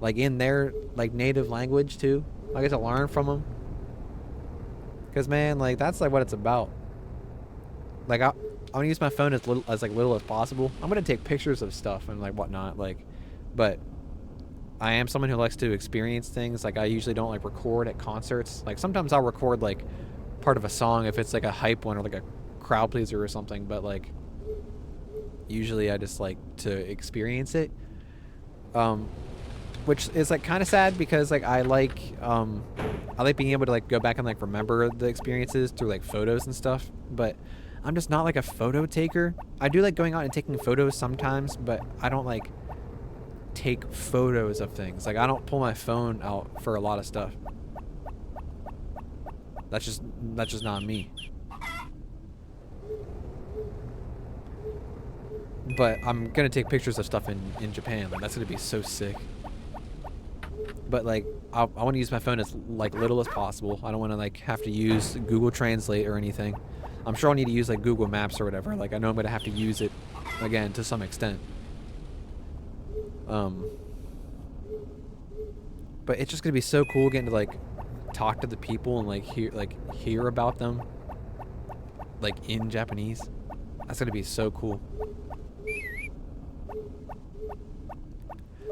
like in their like native language too. I get to learn from them. Cause man, like that's like what it's about. Like I'm gonna use my phone as little as possible. I'm gonna take pictures of stuff and like whatnot, like, but I am someone who likes to experience things. Like I usually don't like record at concerts. Like sometimes I'll record like part of a song if it's like a hype one or like a crowd pleaser or something, but like usually I just like to experience it, which is like kind of sad because like I like being able to like go back and like remember the experiences through like photos and stuff, but I'm just not like a photo taker. I do like going out and taking photos sometimes, but I don't like take photos of things. Like I don't pull my phone out for a lot of stuff. That's just not me. But I'm gonna take pictures of stuff in Japan. Like that's gonna be so sick. But like I want to use my phone as like little as possible. I don't want to like have to use Google Translate or anything. I'm sure I'll need to use like Google Maps or whatever. Like I know I'm gonna have to use it again to some extent. But it's just gonna be so cool getting to like talk to the people and like hear about them like in Japanese. That's gonna be so cool.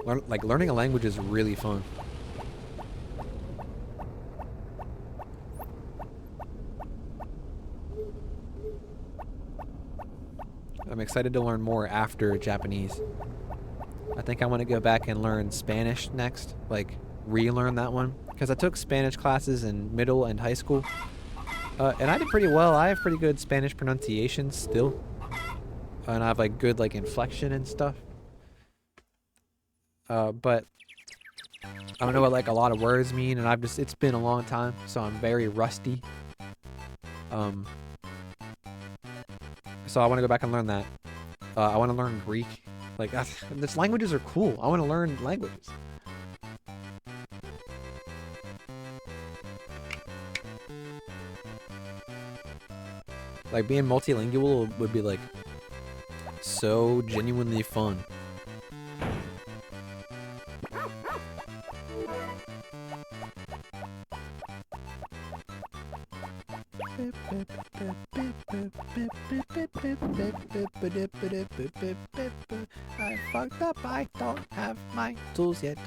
Learning a language is really fun. I'm excited to learn more after Japanese. I think I want to go back and learn Spanish next, like relearn that one, because I took Spanish classes in middle and high school, and I did pretty well. I have pretty good Spanish pronunciation still, and I have like good like inflection and stuff. But I don't know what like a lot of words mean, and it's been a long time, so I'm very rusty. So I want to go back and learn that. I want to learn Greek. Like, these languages are cool. I want to learn languages. Like, being multilingual would be, like, so genuinely fun. I fucked up, I don't have my tools yet.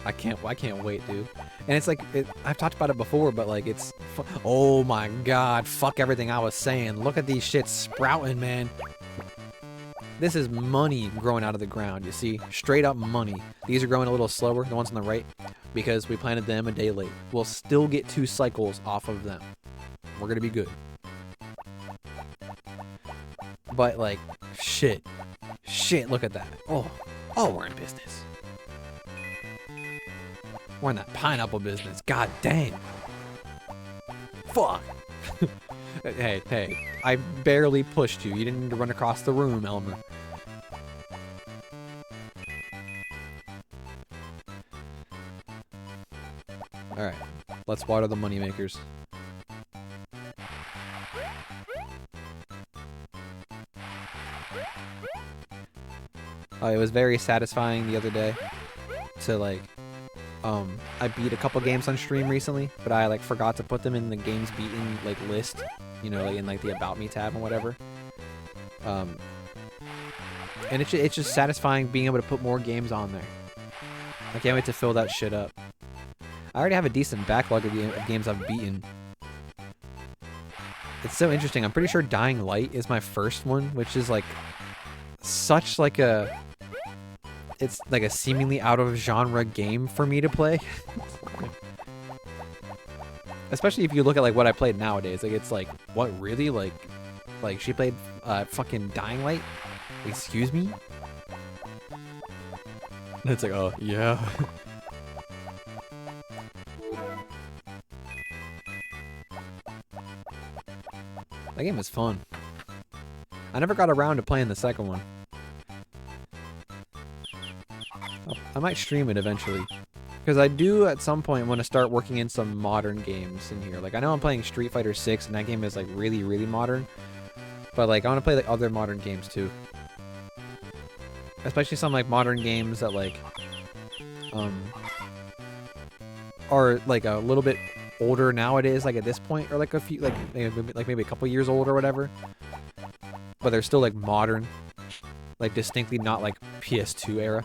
I can't wait, dude. And it's like, I've talked about it before, but like it's, oh my god, fuck everything I was saying. Look at these shits sprouting, man. This is money growing out of the ground, you see? Straight up money. These are growing a little slower, the ones on the right, because we planted them a day late. We'll still get 2 cycles off of them. We're gonna be good. But like, shit. Shit, look at that. Oh, we're in business. We're in that pineapple business. God dang. Fuck. Hey, I barely pushed you. You didn't need to run across the room, Elmer. Alright, let's water the moneymakers. It was very satisfying the other day to like, I beat a couple games on stream recently, but I like forgot to put them in the games beaten like list, you know, like in like the about me tab and whatever. And it's just satisfying being able to put more games on there. I can't wait to fill that shit up. I already have a decent backlog of games I've beaten. It's so interesting. I'm pretty sure Dying Light is my first one, which is like such like a, it's like a seemingly out of genre game for me to play. Especially if you look at like what I played nowadays. Like it's like, what, really? Like she played fucking Dying Light? Excuse me? And it's like, oh yeah. That game was fun. I never got around to playing the second one. I might stream it eventually. Because I do at some point want to start working in some modern games in here. Like, I know I'm playing Street Fighter 6 and that game is like really, really modern. But like, I want to play like other modern games too. Especially some like modern games that like, are like a little bit older nowadays, like at this point, or like a few, like maybe a couple years old or whatever. But they're still like modern. Like distinctly not like PS2 era.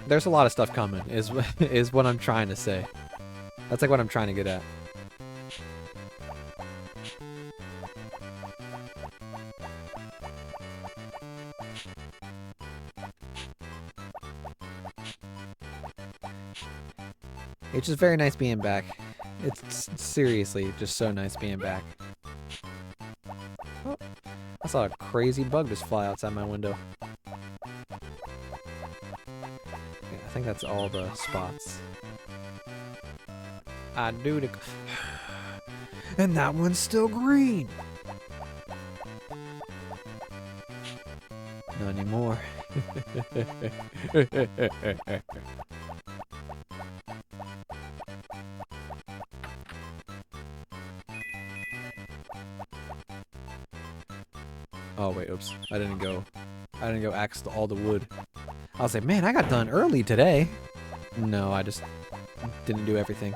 There's a lot of stuff coming, is what I'm trying to say. That's like what I'm trying to get at. It's just very nice being back. It's seriously just so nice being back. Oh, I saw a crazy bug just fly outside my window. I think that's all the spots. I do the. And that one's still green. Not anymore. Oh wait, oops. I didn't go axe all the wood. I was like, man, I got done early today. No, I just didn't do everything.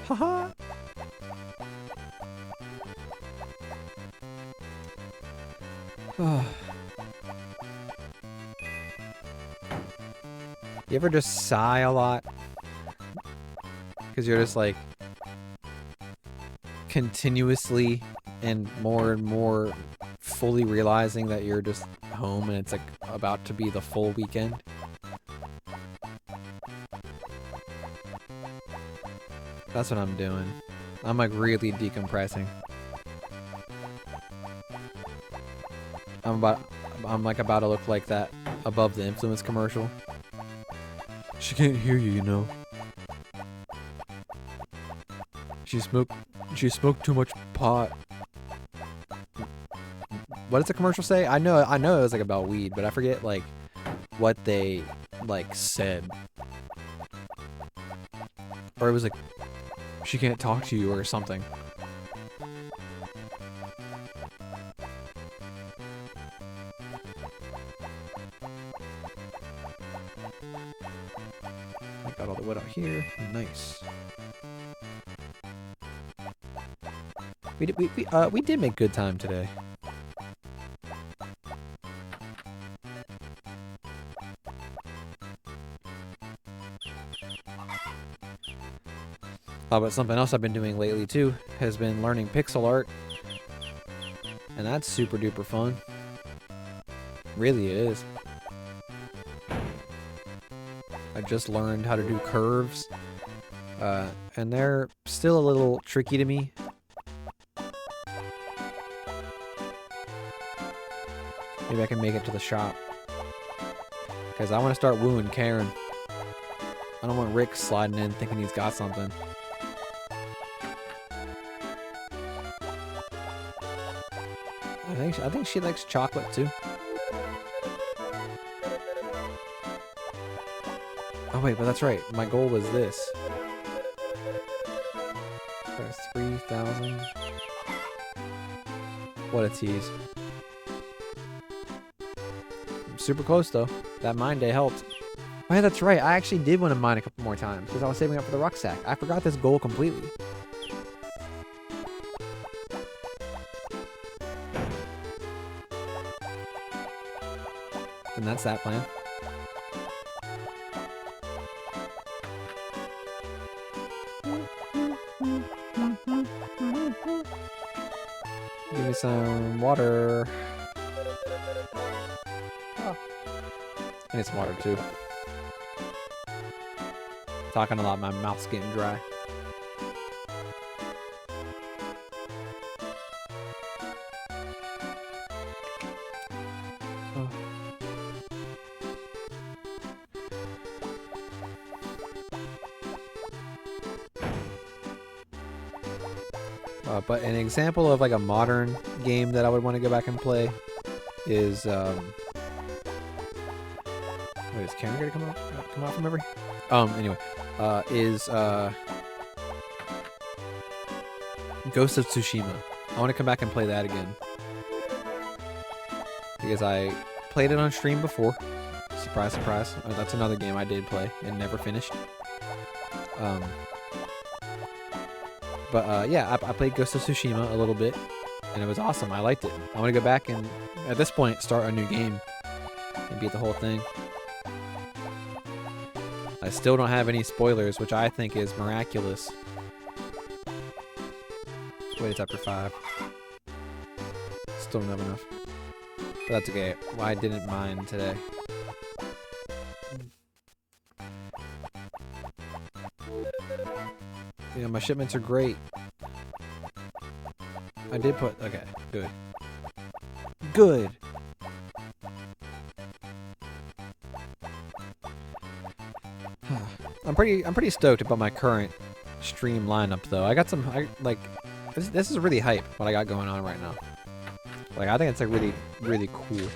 Haha. You ever just sigh a lot? Because you're just like continuously and more fully realizing that you're just home and it's like about to be the full weekend. That's what I'm doing. I'm like really decompressing. I'm like about to look like that Above the Influence commercial. She can't hear you, you know. She smoked too much pot. What does the commercial say? I know it was like about weed, but I forget like what they like said. Or it was like she can't talk to you or something. I got all the wood out here. Nice. We did make good time today. But something else I've been doing lately too has been learning pixel art, and that's super duper fun. Really it is. I just learned how to do curves, and they're still a little tricky to me. Maybe I can make it to the shop, because I want to start wooing Karen. I don't want Rick sliding in thinking he's got something. I think she likes chocolate too. Oh wait, but that's right. My goal was this. There's 3,000. What a tease. I'm super close though. That mine day helped. Oh yeah, that's right. I actually did want to mine a couple more times because I was saving up for the rucksack. I forgot this goal completely. And that's that plan. Give me some water. Oh. I need some water too. Talking a lot, my mouth's getting dry. But an example of like a modern game that I would want to go back and play is wait, is Karen gonna come out from every? Anyway, is Ghost of Tsushima. I want to come back and play that again because I played it on stream before. Surprise, surprise. That's another game I did play and never finished. But yeah, I played Ghost of Tsushima a little bit, and it was awesome. I liked it. I want to go back and, at this point, start a new game and beat the whole thing. I still don't have any spoilers, which I think is miraculous. Wait, it's after 5. Still don't have enough. But that's okay. Well, I didn't mind today. Yeah, my shipments are great. I did put... Okay, good. Good! I'm pretty stoked about my current stream lineup though. I got some this is really hype what I got going on right now. Like I think it's like really cool.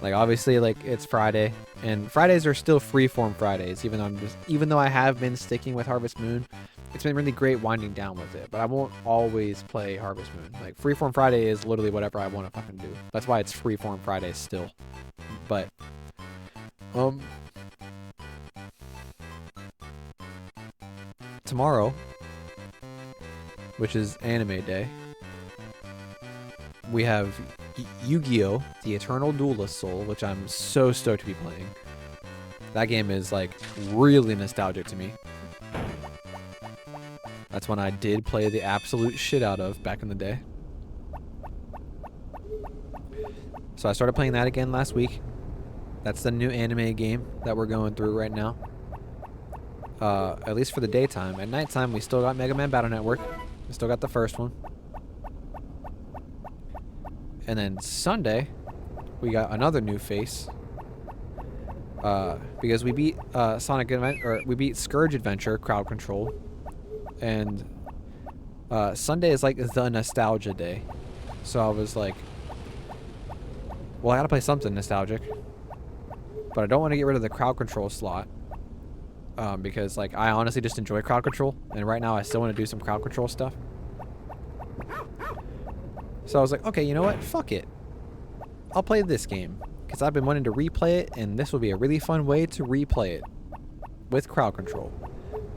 Like obviously like it's Friday and Fridays are still freeform Fridays even though I have been sticking with Harvest Moon. It's been really great winding down with it, but I won't always play Harvest Moon. Like freeform Friday is literally whatever I want to fucking do. That's why it's freeform Friday still. But tomorrow, which is anime day, we have Yu-Gi-Oh! The Eternal Duelist Soul, which I'm so stoked to be playing. That game is like really nostalgic to me. That's one I did play the absolute shit out of back in the day. So I started playing that again last week. That's the new anime game that we're going through right now. At least for the daytime. At nighttime, we still got Mega Man Battle Network. We still got the first one. And then Sunday, we got another new face. Because we beat we beat Scourge Adventure crowd control. And Sunday is like the nostalgia day. So I was like, well, I gotta play something nostalgic. But I don't want to get rid of the crowd control slot. Because like I honestly just enjoy crowd control. And right now I still want to do some crowd control stuff. So I was like, okay, you know what? Fuck it. I'll play this game. Because I've been wanting to replay it. And this will be a really fun way to replay it. With crowd control.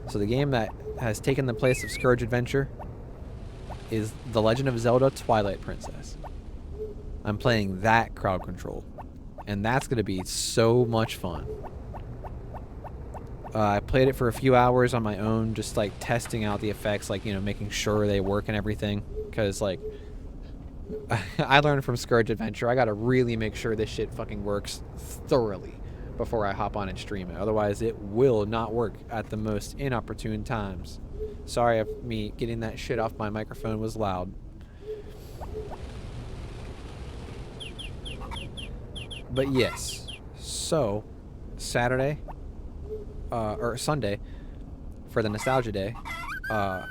So the game that has taken the place of Scourge Adventure is The Legend of Zelda Twilight Princess. I'm playing that crowd control. And that's going to be so much fun. I played it for a few hours on my own, just like testing out the effects, like, you know, making sure they work and everything. Because, like, I learned from Scourge Adventure, I got to really make sure this shit fucking works thoroughly before I hop on and stream it. Otherwise, it will not work at the most inopportune times. Sorry if me getting that shit off my microphone was loud. But yes, so Saturday, or Sunday, for the Nostalgia Day, The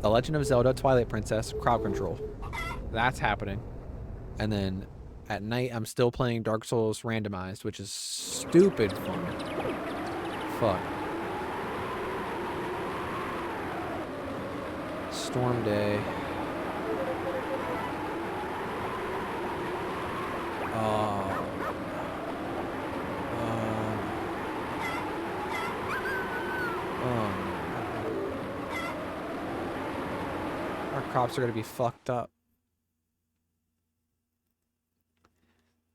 Legend of Zelda Twilight Princess crowd control. That's happening. And then at night, I'm still playing Dark Souls Randomized, which is stupid fun. Fuck. Storm Day. Our crops are going to be fucked up.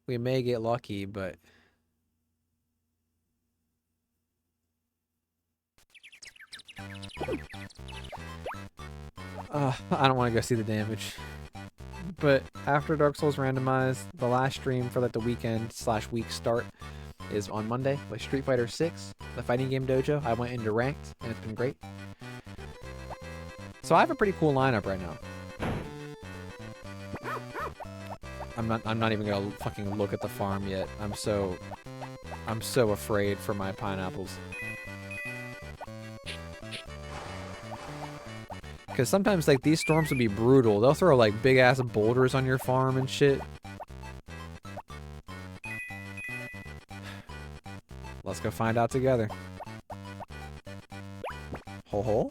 We may get lucky, but... I don't want to go see the damage. But after Dark Souls Randomized, the last stream for like the weekend/week start is on Monday with Street Fighter 6, the fighting game dojo. I went into ranked, and it's been great. So I have a pretty cool lineup right now. I'm not even gonna fucking look at the farm yet. I'm so afraid for my pineapples. Because sometimes, like, these storms will be brutal. They'll throw, like, big-ass boulders on your farm and shit. Let's go find out together. Ho-ho?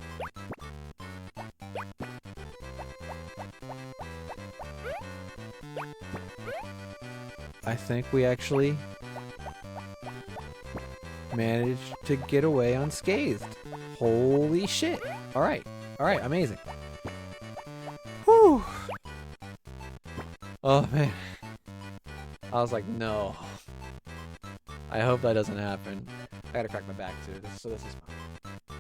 I think we actually managed to get away unscathed. Holy shit. Alright. Alright, amazing. Whew. Oh, man. I was like, no. I hope that doesn't happen. I gotta crack my back, too. So this is fine.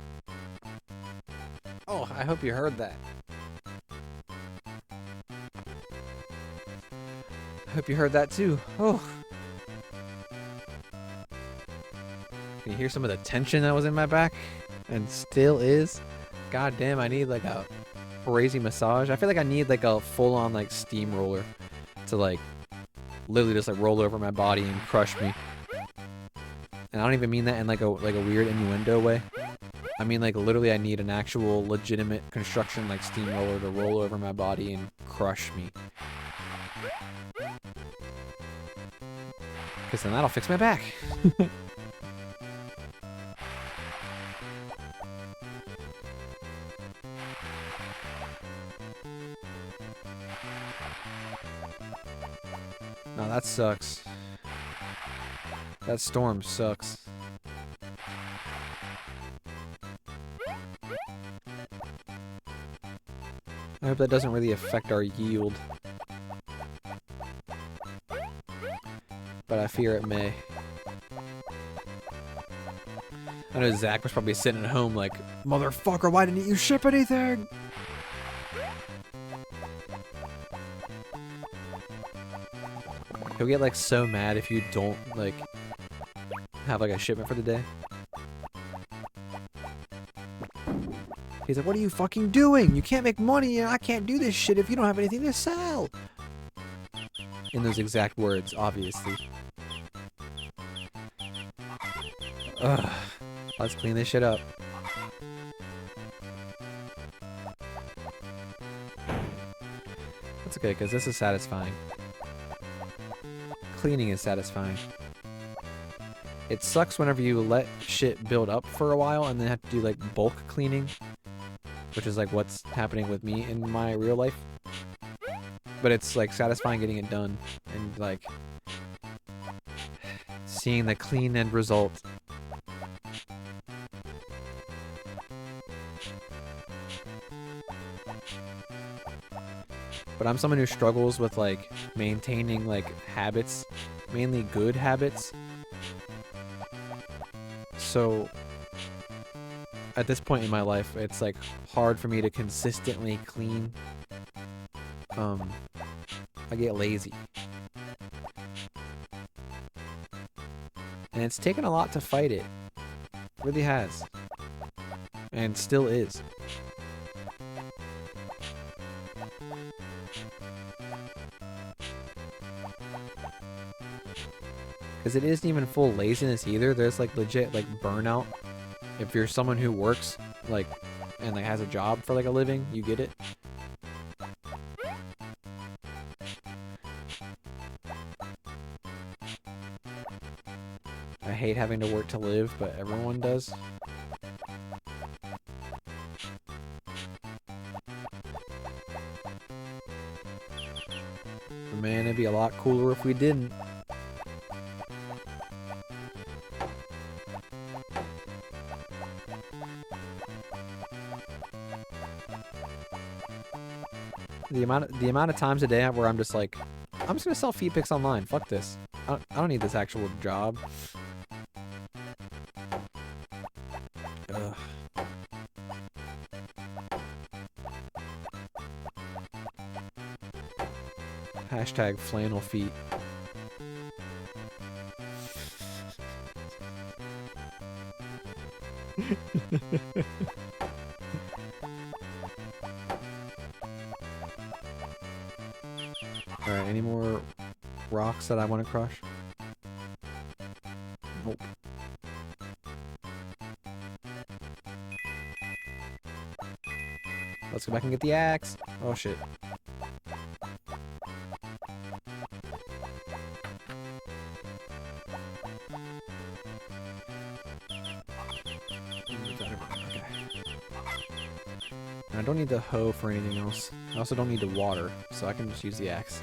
Oh, I hope you heard that. I hope you heard that, too. Oh. Can you hear some of the tension that was in my back? And still is? God damn, I need like a crazy massage. I feel like I need like a full-on like steamroller to like literally just like roll over my body and crush me. And I don't even mean that in like a weird innuendo way. I mean, like, literally I need an actual legitimate construction, like, steamroller to roll over my body and crush me. Because then that'll fix my back. No, that sucks. That storm sucks. I hope that doesn't really affect our yield. But I fear it may. I know Zach was probably sitting at home like, motherfucker, why didn't you ship anything? He'll get like so mad if you don't like have like a shipment for the day. He's like, what are you fucking doing? You can't make money and I can't do this shit if you don't have anything to sell. In those exact words, obviously. Ugh. Let's clean this shit up. That's okay, because this is satisfying. Cleaning is satisfying. It sucks whenever you let shit build up for a while and then have to do like bulk cleaning, which is like what's happening with me in my real life. But it's like satisfying getting it done and like seeing the clean end result. But I'm someone who struggles with like maintaining like habits, mainly good habits. So at this point in my life, it's like hard for me to consistently clean. I get lazy. And it's taken a lot to fight it. It really has. And still is. Because it isn't even full laziness either. There's like legit like burnout. If you're someone who works like and like has a job for like a living, you get it. I hate having to work to live, but everyone does. But man, it'd be a lot cooler if we didn't. The amount of times a day where I'm just like, I'm just gonna sell feet pics online. Fuck this. I don't need this actual job. Ugh. Hashtag flannel feet. Alright, any more rocks that I want to crush? Nope. Let's go back and get the axe. Oh shit. Okay. And I don't need the hoe for anything else. I also don't need the water, so I can just use the axe.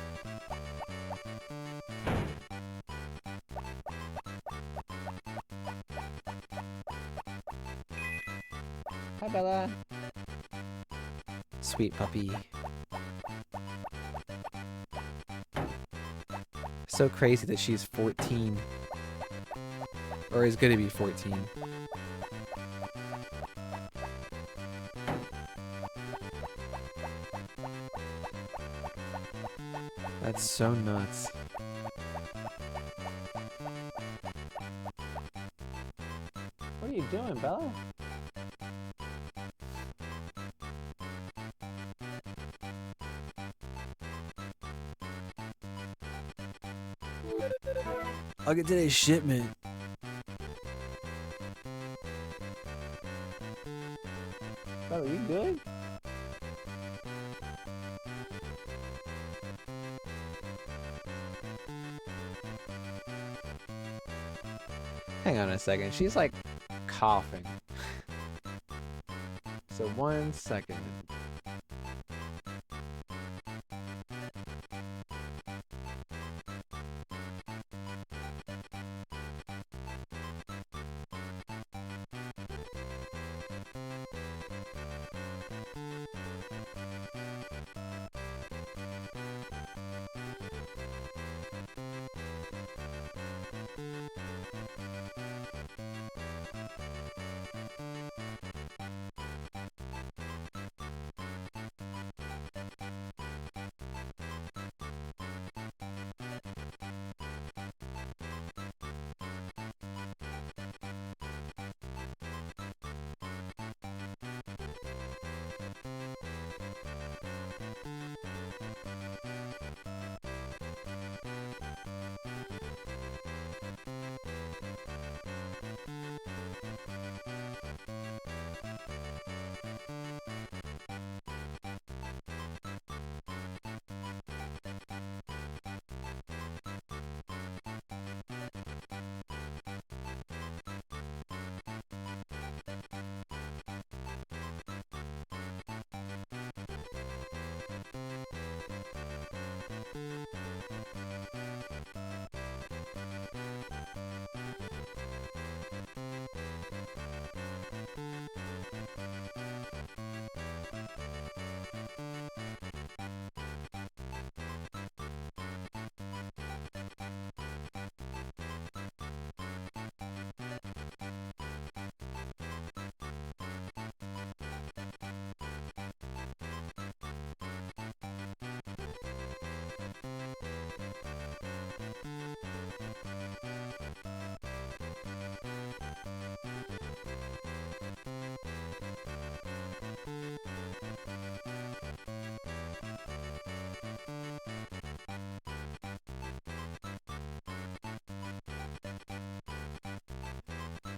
Hi, Bella. Sweet puppy. So crazy that she's 14. Or is gonna be 14. That's so nuts. What are you doing, Bella? I'll get today's shipment. Hang on a second. She's like coughing. So 1 second.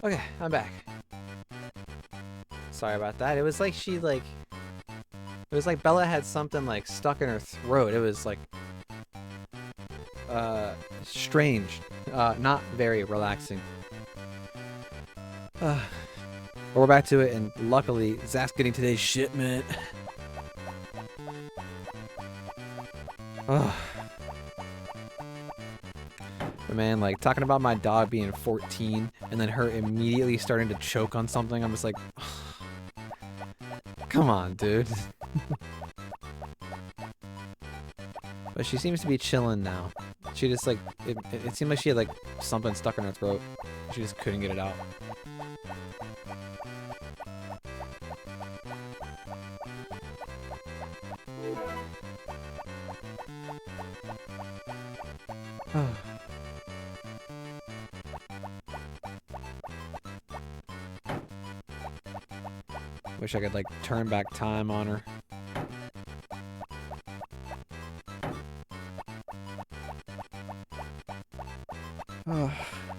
Okay, I'm back. Sorry about that. It was like it was like Bella had something like stuck in her throat. It was like strange. Not very relaxing. But we're back to it, and luckily Zach's getting today's shipment. But man, like talking about my dog being 14 and then her immediately starting to choke on something, I'm just like, come on, dude. But she seems to be chilling now. She just like, it seemed like she had like something stuck in her throat. She just couldn't get it out. Wish I could like turn back time on her.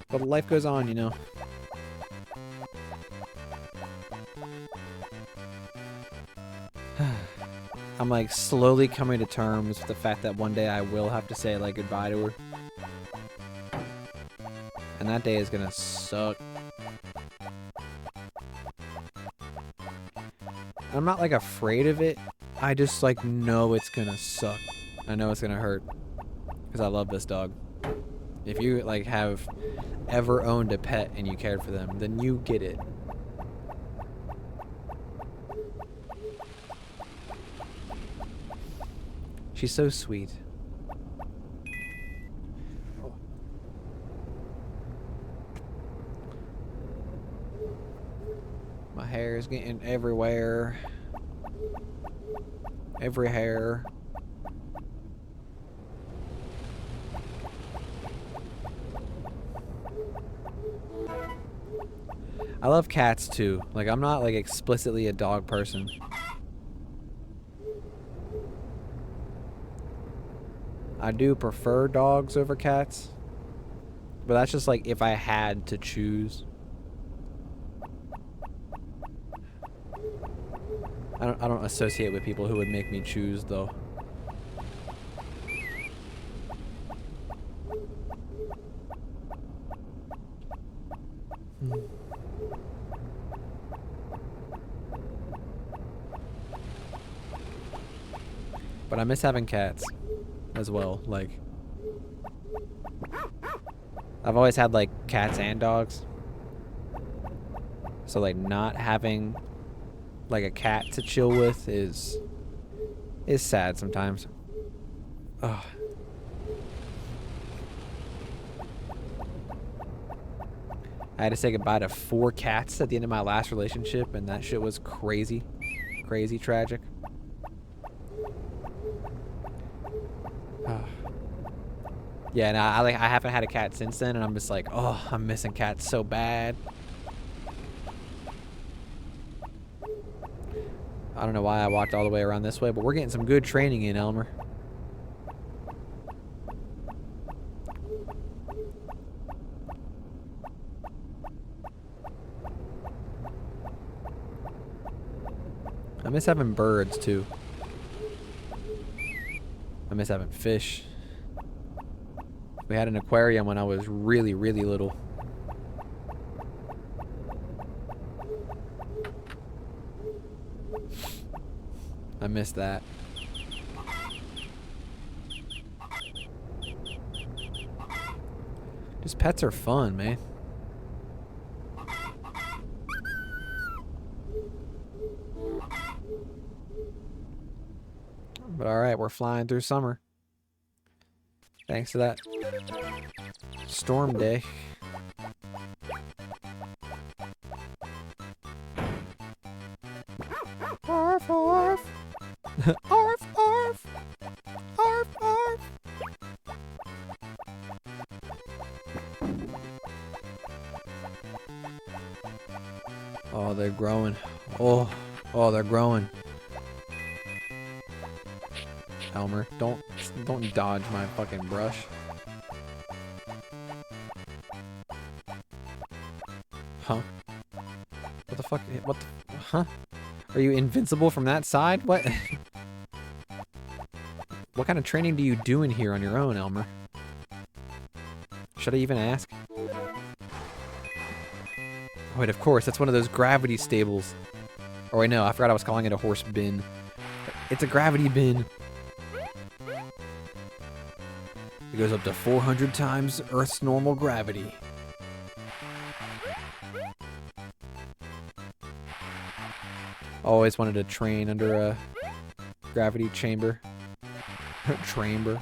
But life goes on, you know. I'm like slowly coming to terms with the fact that one day I will have to say like goodbye to her. And that day is gonna suck. I'm not like afraid of it. I just like know it's gonna suck. I know it's gonna hurt. Because I love this dog. If you like have ever owned a pet and you cared for them, then you get it. She's so sweet. My hair is getting everywhere. Every hair. I love cats too. Like, I'm not like explicitly a dog person. I do prefer dogs over cats. But that's just like if I had to choose. I don't associate with people who would make me choose though. But I miss having cats as well. Like, I've always had like cats and dogs. So like not having like a cat to chill with is sad sometimes. Ugh. I had to say goodbye to 4 cats at the end of my last relationship, and that shit was crazy. Crazy tragic. Yeah, and I haven't had a cat since then, and I'm just like, oh, I'm missing cats so bad. I don't know why I walked all the way around this way, but we're getting some good training in, Elmer. I miss having birds, too. I miss having fish. We had an aquarium when I was really, really little. I miss that. Just pets are fun, man. But alright, we're flying through summer. Thanks to that storm day. Arf, arf. Arf, arf. Arf, arf. Oh, they're growing. Oh, they're growing. Elmer, don't dodge my fucking brush. Huh? What the fuck? What the? Huh? Are you invincible from that side? What? What kind of training do you do in here on your own, Elmer? Should I even ask? Oh, wait, of course, that's one of those gravity stables. Oh, wait, no, I forgot I was calling it a horse bin. It's a gravity bin. It goes up to 400 times Earth's normal gravity. Always wanted to train under a gravity chamber. Chamber.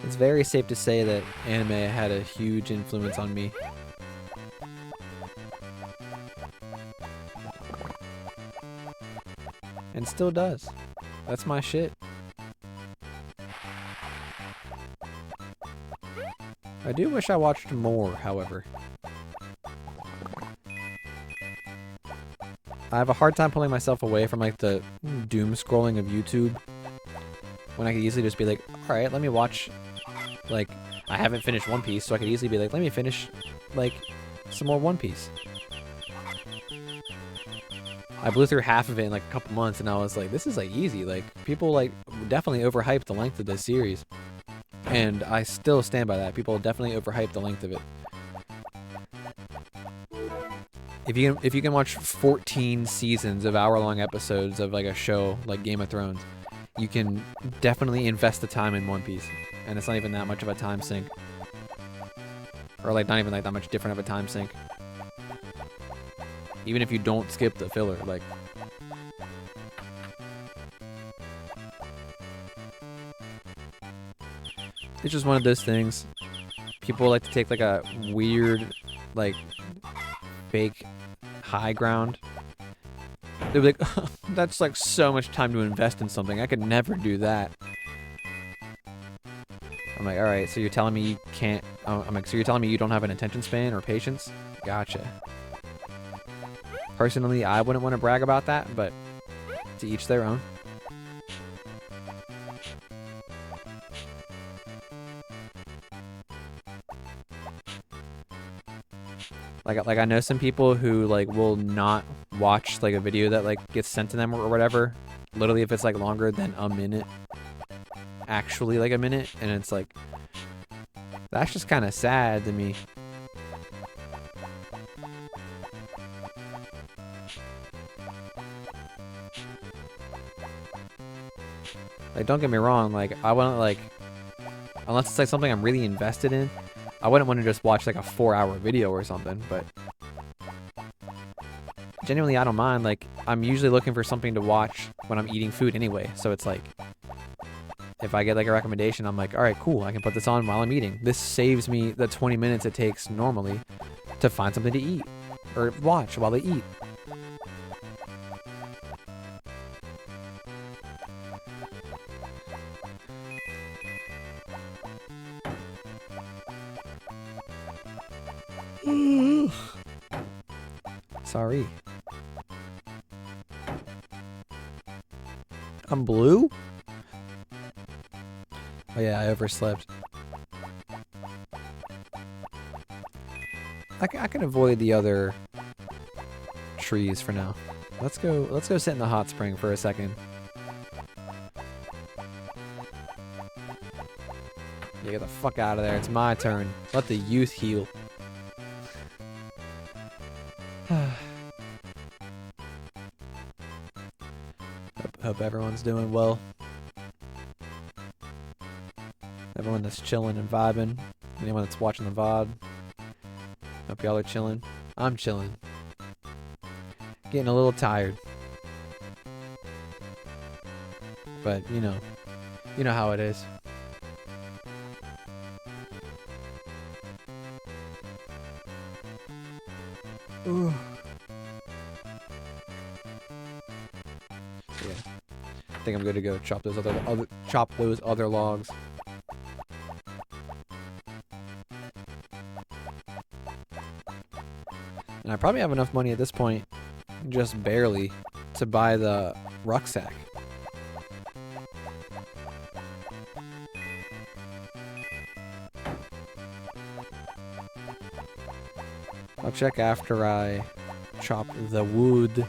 It's very safe to say that anime had a huge influence on me. And still does. That's my shit. I do wish I watched more, however. I have a hard time pulling myself away from like the doom scrolling of YouTube when I could easily just be like, alright, let me watch, like, I haven't finished One Piece, so I could easily be like, let me finish, like, some more One Piece. I blew through half of it in like a couple months, and I was like, this is like easy. Like, people like definitely overhyped the length of this series. And I still stand by that. People definitely overhyped the length of it. If you can watch 14 seasons of hour-long episodes of like a show like Game of Thrones, you can definitely invest the time in One Piece. And it's not even that much of a time sink. Or like not even like that much different of a time sink. Even if you don't skip the filler, like. It's just one of those things. People like to take like a weird, like, fake high ground. They'll be like, oh, that's like so much time to invest in something. I could never do that. I'm like, alright, so you're telling me you can't. I'm like, so you're telling me you don't have an attention span or patience? Gotcha. Personally, I wouldn't want to brag about that, but to each their own. Like I know some people who like will not watch like a video that like gets sent to them or whatever, literally if it's like longer than a minute actually like a minute, and it's like, that's just kind of sad to me. Like, don't get me wrong, like, I wouldn't, like, unless it's like something I'm really invested in, I wouldn't want to just watch like a 4-hour video or something, but genuinely, I don't mind. Like, I'm usually looking for something to watch when I'm eating food anyway, so it's like, if I get like a recommendation, I'm like, all right, cool, I can put this on while I'm eating. This saves me the 20 minutes it takes normally to find something to eat or watch while I eat. Sorry. I'm blue? Oh yeah, I overslept. I can avoid the other trees for now. Let's go sit in the hot spring for a second. Yeah, get the fuck out of there. It's my turn. Let the youth heal. Hope everyone's doing well. Everyone that's chilling and vibing. Anyone that's watching the VOD. Hope y'all are chilling. I'm chilling. Getting a little tired. But, you know how it is. Ooh. So yeah. I think I'm good to go chop those other logs. And I probably have enough money at this point, just barely, to buy the rucksack. I'll check after I chop the wood.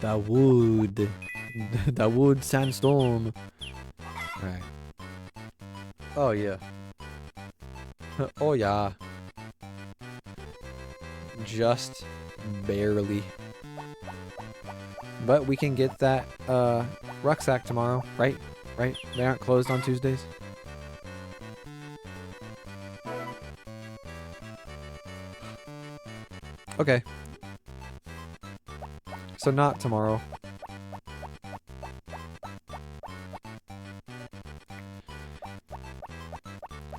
The wood. The wood sandstorm. Alright. Oh yeah. Oh yeah. Just barely. But we can get that rucksack tomorrow, right? Right? They aren't closed on Tuesdays. Okay. So not tomorrow.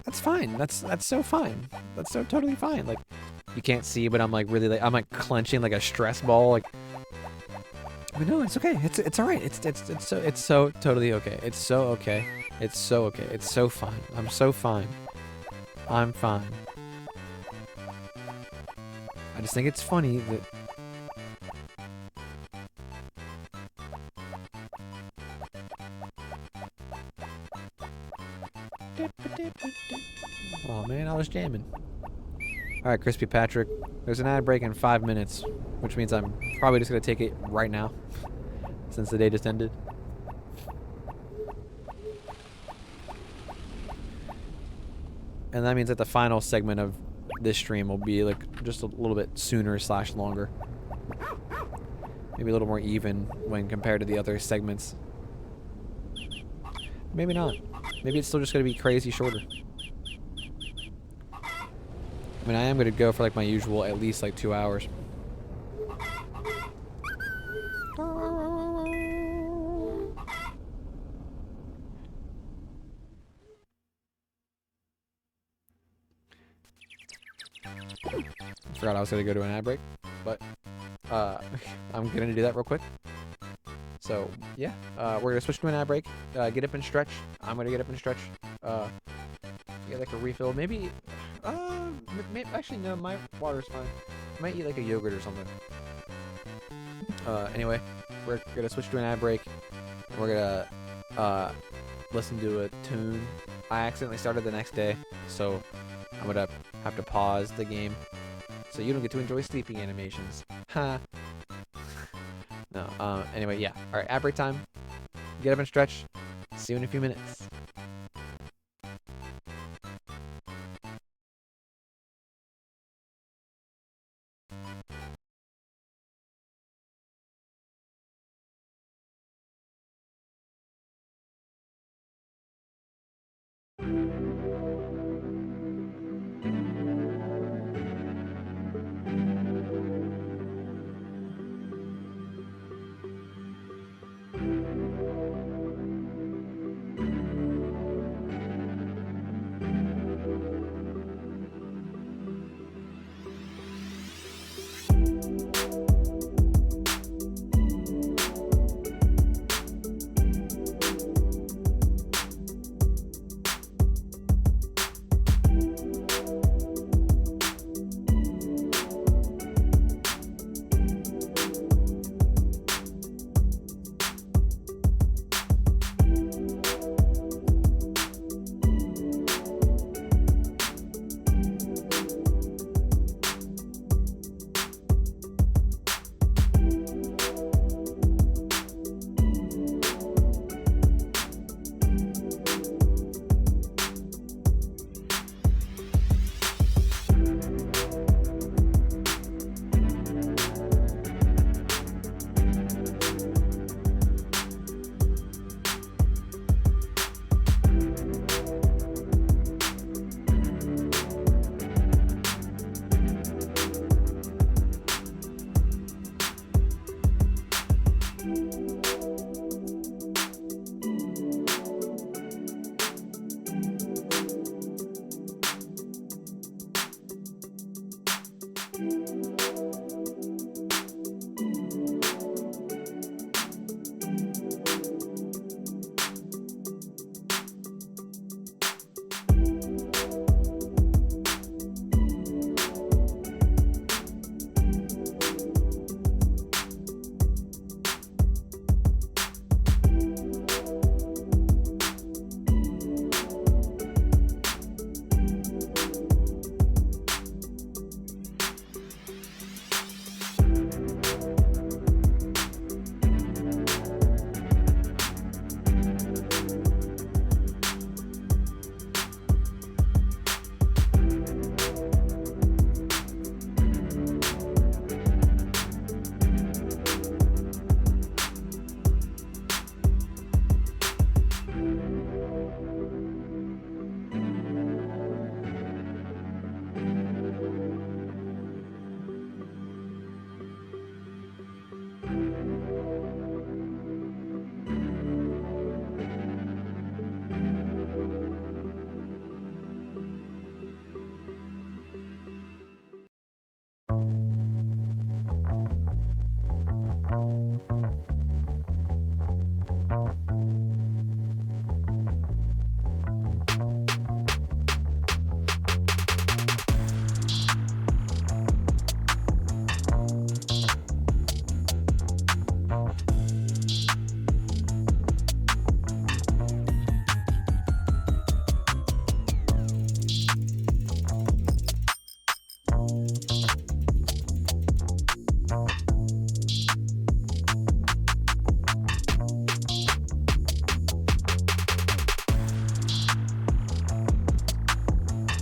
That's fine. That's so fine. That's so totally fine. Like, you can't see, but I'm like really like I'm like clenching like a stress ball. Like, but no, it's okay. It's all right. It's so totally okay. It's so okay. It's so okay. It's so fine. I'm so fine. I'm fine. I just think it's funny that. Oh man, I was jamming. Alright, Crispy Patrick. There's an ad break in 5 minutes, which means I'm probably just going to take it right now, since the day just ended. And that means that the final segment of this stream will be like just a little bit sooner / longer. Maybe a little more even when compared to the other segments. Maybe not. Maybe it's still just going to be crazy shorter. I mean, I am going to go for like my usual at least like 2 hours. Forgot I was going to go to an ad break, but I'm going to do that real quick. So, yeah, we're going to switch to an ad break, get up and stretch. I'm going to get up and stretch, get like a refill. Maybe, actually, no, my water's fine. I might eat like a yogurt or something. Anyway, we're going to switch to an ad break. We're going to listen to a tune. I accidentally started the next day, so I'm going to have to pause the game so so you don't get to enjoy sleeping animations. Ha. No. Anyway, yeah. All right. Ad break time. Get up and stretch. See you in a few minutes.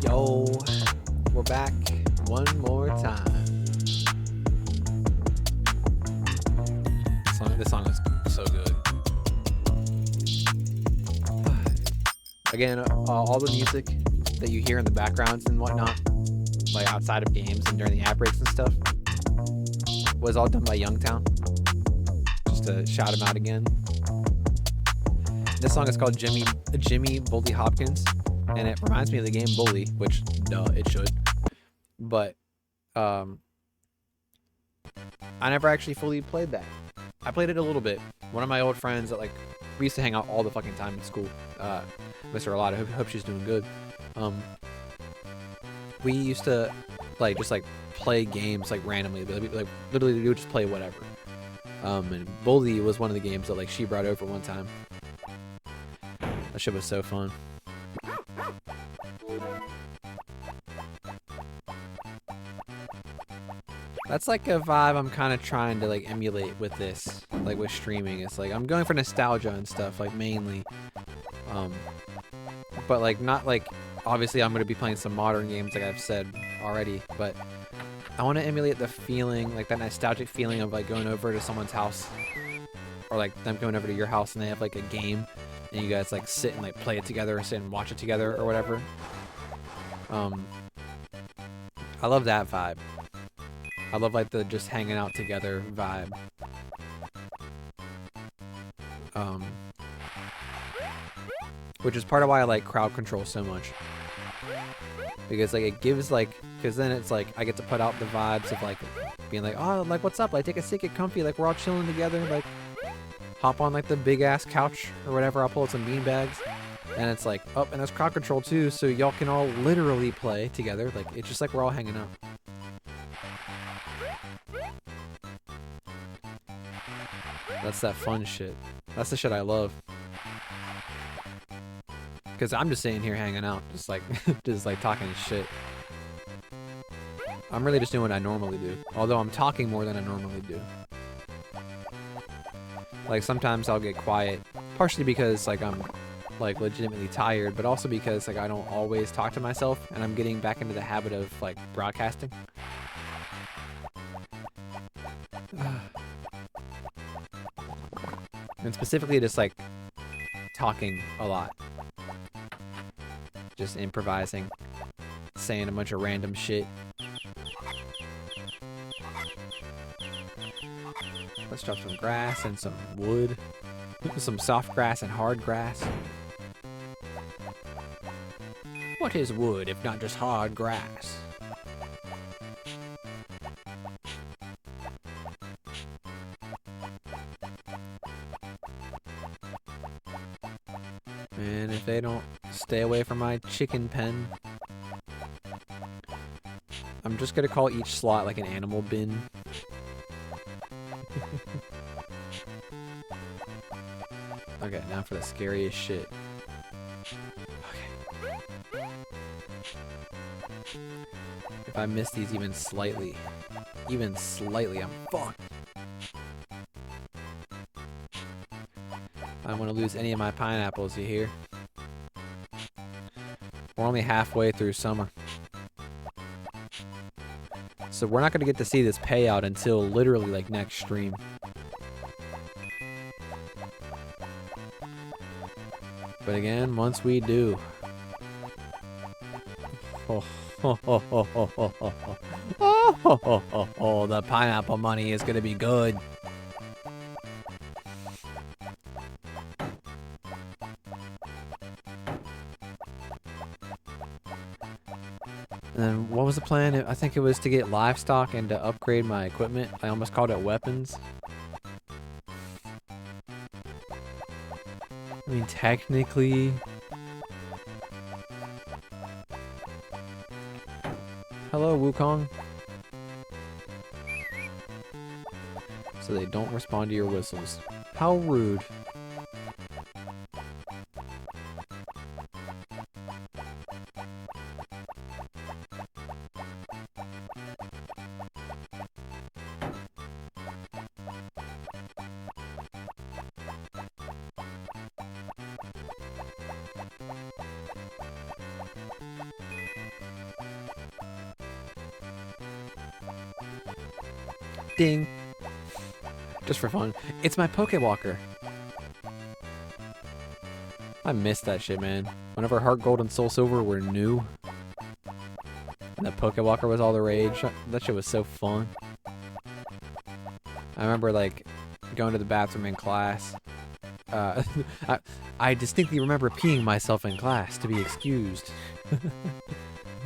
Yo, we're back one more time. This song is so good. Again, all the music that you hear in the backgrounds and whatnot, like outside of games and during the ad breaks and stuff, was all done by Youngtown. Just to shout him out again. This song is called Jimmy Bully Hopkins, and it reminds me of the game Bully, which duh, it should. But I never actually fully played that. I played it a little bit. One of my old friends that we used to hang out all the fucking time in school. Miss her a lot. I hope she's doing good. We used to just play games randomly. Literally we would just play whatever. And Bully was one of the games that she brought over one time. That shit was so fun. That's like a vibe I'm kind of trying to like emulate with this, like with streaming. It's like I'm going for nostalgia and stuff, like mainly. But like not like, obviously I'm going to be playing some modern games like I've said already, but I want to emulate the feeling, like that nostalgic feeling of like going over to someone's house, or like them going over to your house and they have like a game and you guys like sit and like play it together or sit and watch it together or whatever. I love that vibe. I love like the just hanging out together vibe. Which is part of why I like crowd control so much. Because like it gives like, because then it's like I get to put out the vibes of like being like, oh, like what's up? Like take a seat, get comfy, like we're all chilling together, like hop on like the big ass couch or whatever. I'll pull out some bean bags, and it's like, oh, and there's crowd control too, so y'all can all literally play together. Like it's just like we're all hanging out. That's that fun shit. That's the shit I love. Because I'm just sitting here hanging out, just like talking shit. I'm really just doing what I normally do. Although I'm talking more than I normally do. Like sometimes I'll get quiet, partially because like I'm like legitimately tired, but also because like I don't always talk to myself, and I'm getting back into the habit of like broadcasting. And specifically just like talking a lot. Just improvising, saying a bunch of random shit. Let's drop some grass and some wood. Some soft grass and hard grass. What is wood if not just hard grass? And if they don't stay away from my chicken pen, I'm just gonna call each slot like an animal bin. Okay, now for the scariest shit. Okay. If I miss these even slightly, I'm fucked. I don't want to lose any of my pineapples, you hear? We're only halfway through summer. So we're not going to get to see this payout until literally like next stream. But again, once we do. The pineapple money is going to be good. And then what was the plan? I think it was to get livestock and to upgrade my equipment. I almost called it weapons. I mean, technically... Hello, Wukong. So they don't respond to your whistles. How rude. Ding. Just for fun. It's my Pokewalker. I missed that shit, man. Whenever Heart Gold and Soul Silver were new, and the Pokewalker was all the rage, that shit was so fun. I remember, like, going to the bathroom in class. I distinctly remember peeing myself in class to be excused.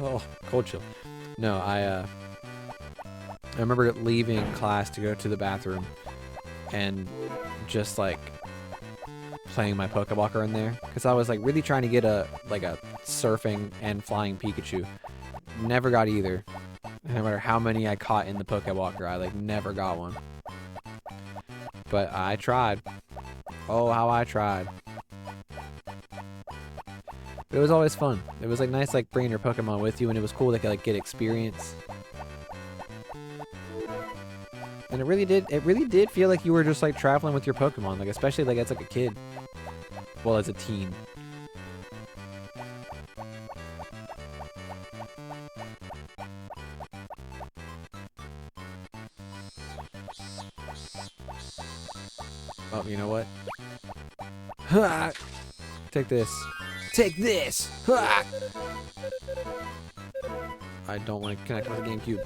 Oh, cold chill. No, I remember leaving class to go to the bathroom and just like playing my Pokewalker in there because I was like really trying to get a surfing and flying Pikachu. Never got either. No matter how many I caught in the Pokewalker, I like never got one. But I tried. Oh, how I tried. But it was always fun. It was like nice like bringing your Pokemon with you, and it was cool they could like get experience. And it really did feel like you were just like traveling with your Pokemon, like especially like as like a kid. Well, as a teen. Oh, you know what? Ha! Take this. Take this! Ha! I don't want to connect with the GameCube.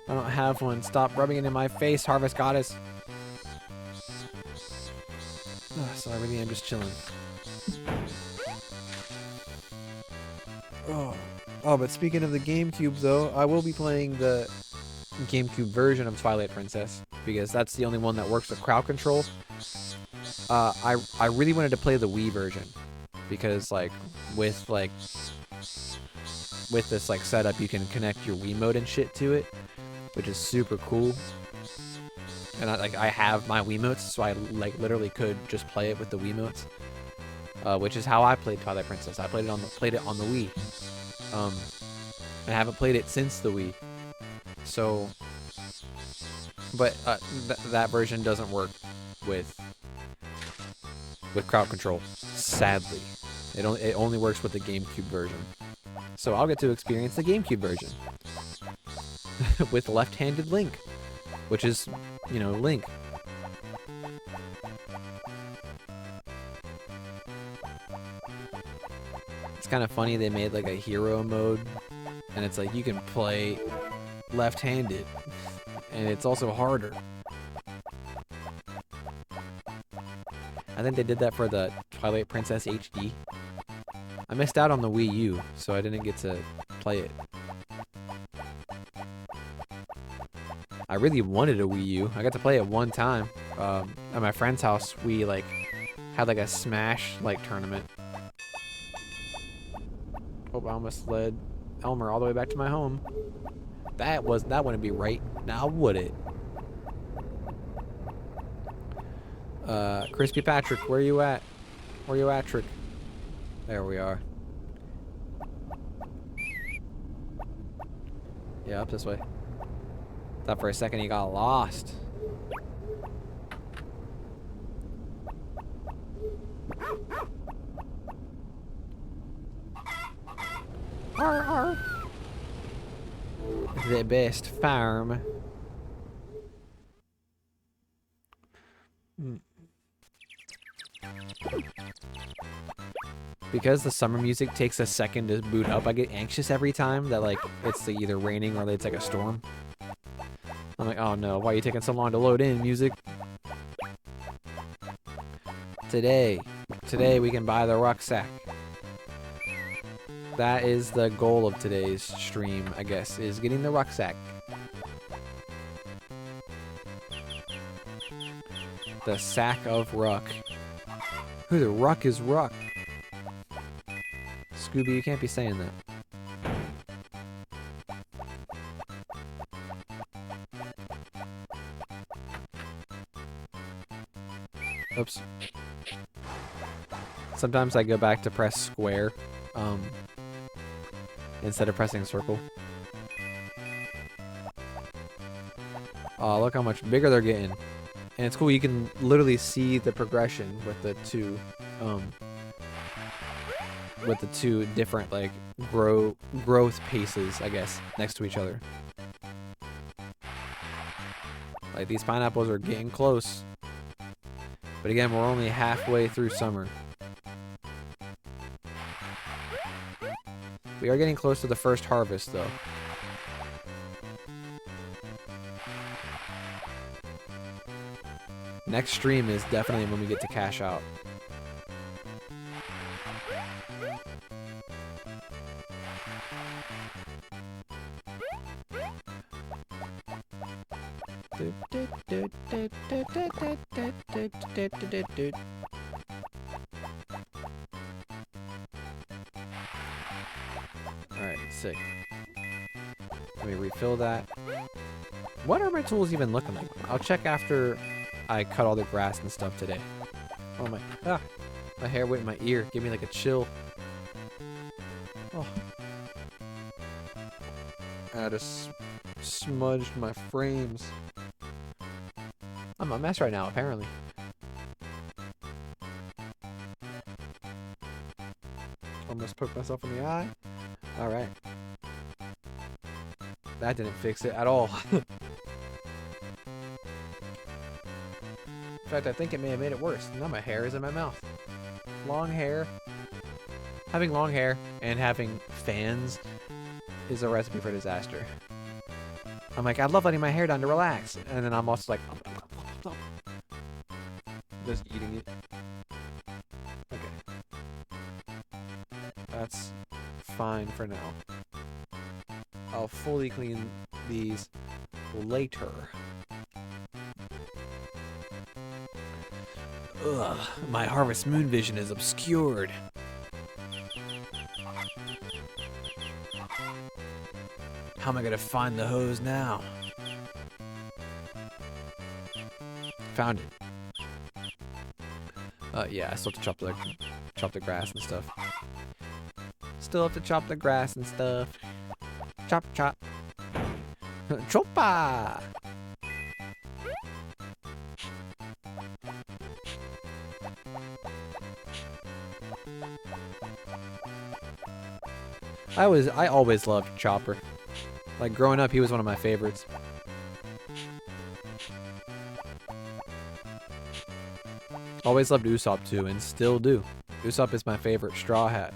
I don't have one. Stop rubbing it in my face, Harvest Goddess. So I really am just chilling. Oh, but speaking of the GameCube, though, I will be playing the GameCube version of Twilight Princess because that's the only one that works with crowd control. I really wanted to play the Wii version because like with this like setup, you can connect your Wiimote and shit to it, which is super cool. And I have my Wiimotes, so I like literally could just play it with the Wiimotes, which is how I played Twilight Princess. I played it on the Wii. I haven't played it since the Wii. So, but that version doesn't work with crowd control. Sadly, it only works with the GameCube version. So I'll get to experience the GameCube version with left-handed Link, which is, you know, Link. It's kind of funny they made like a hero mode, and it's like you can play left-handed, and it's also harder. I think they did that for the Twilight Princess HD. I missed out on the Wii U, so I didn't get to play it. I really wanted a Wii U. I got to play it one time. At my friend's house, we like had like a Smash like tournament. Oh, I almost led Elmer all the way back to my home. That wouldn't be right. Now would it? Crispy Patrick, where you at? Where you at, Trick? There we are. Yeah, up this way. Thought for a second he got lost. Arr, arr. The best farm. Because the summer music takes a second to boot up, I get anxious every time that like it's like, either raining or it's like a storm. I'm like, oh no, why are you taking so long to load in, music? Today we can buy the rucksack. That is the goal of today's stream, I guess, is getting the rucksack. The sack of ruck. Who the ruck is ruck? Scooby, you can't be saying that. Oops. Sometimes I go back to press square, instead of pressing circle. Oh, look how much bigger they're getting. And it's cool, you can literally see the progression with the two different, like, growth paces, I guess, next to each other. Like, these pineapples are getting close. But again, we're only halfway through summer. We are getting close to the first harvest, though. Next stream is definitely when we get to cash out. Alright, sick. Let me refill that. What are my tools even looking like? I'll check after I cut all the grass and stuff today. Oh my hair went in my ear. Give me like a chill. Oh. I just smudged my frames. I'm a mess right now, apparently. Almost poked myself in the eye. Alright. That didn't fix it at all. In fact, I think it may have made it worse. Now my hair is in my mouth. Long hair. Having long hair and having fans is a recipe for disaster. I'm like, I love letting my hair down to relax. And then I'm also like, just eating it. Okay. That's fine for now. I'll fully clean these later. Ugh, my Harvest Moon vision is obscured. How am I gonna find the hose now? Found it. Yeah, I still have to chop the grass and stuff. Still have to chop the grass and stuff. Chop, chop. Chopa! I always loved Chopper. Like growing up, he was one of my favorites. Always loved Usopp too, and still do. Usopp is my favorite Straw Hat.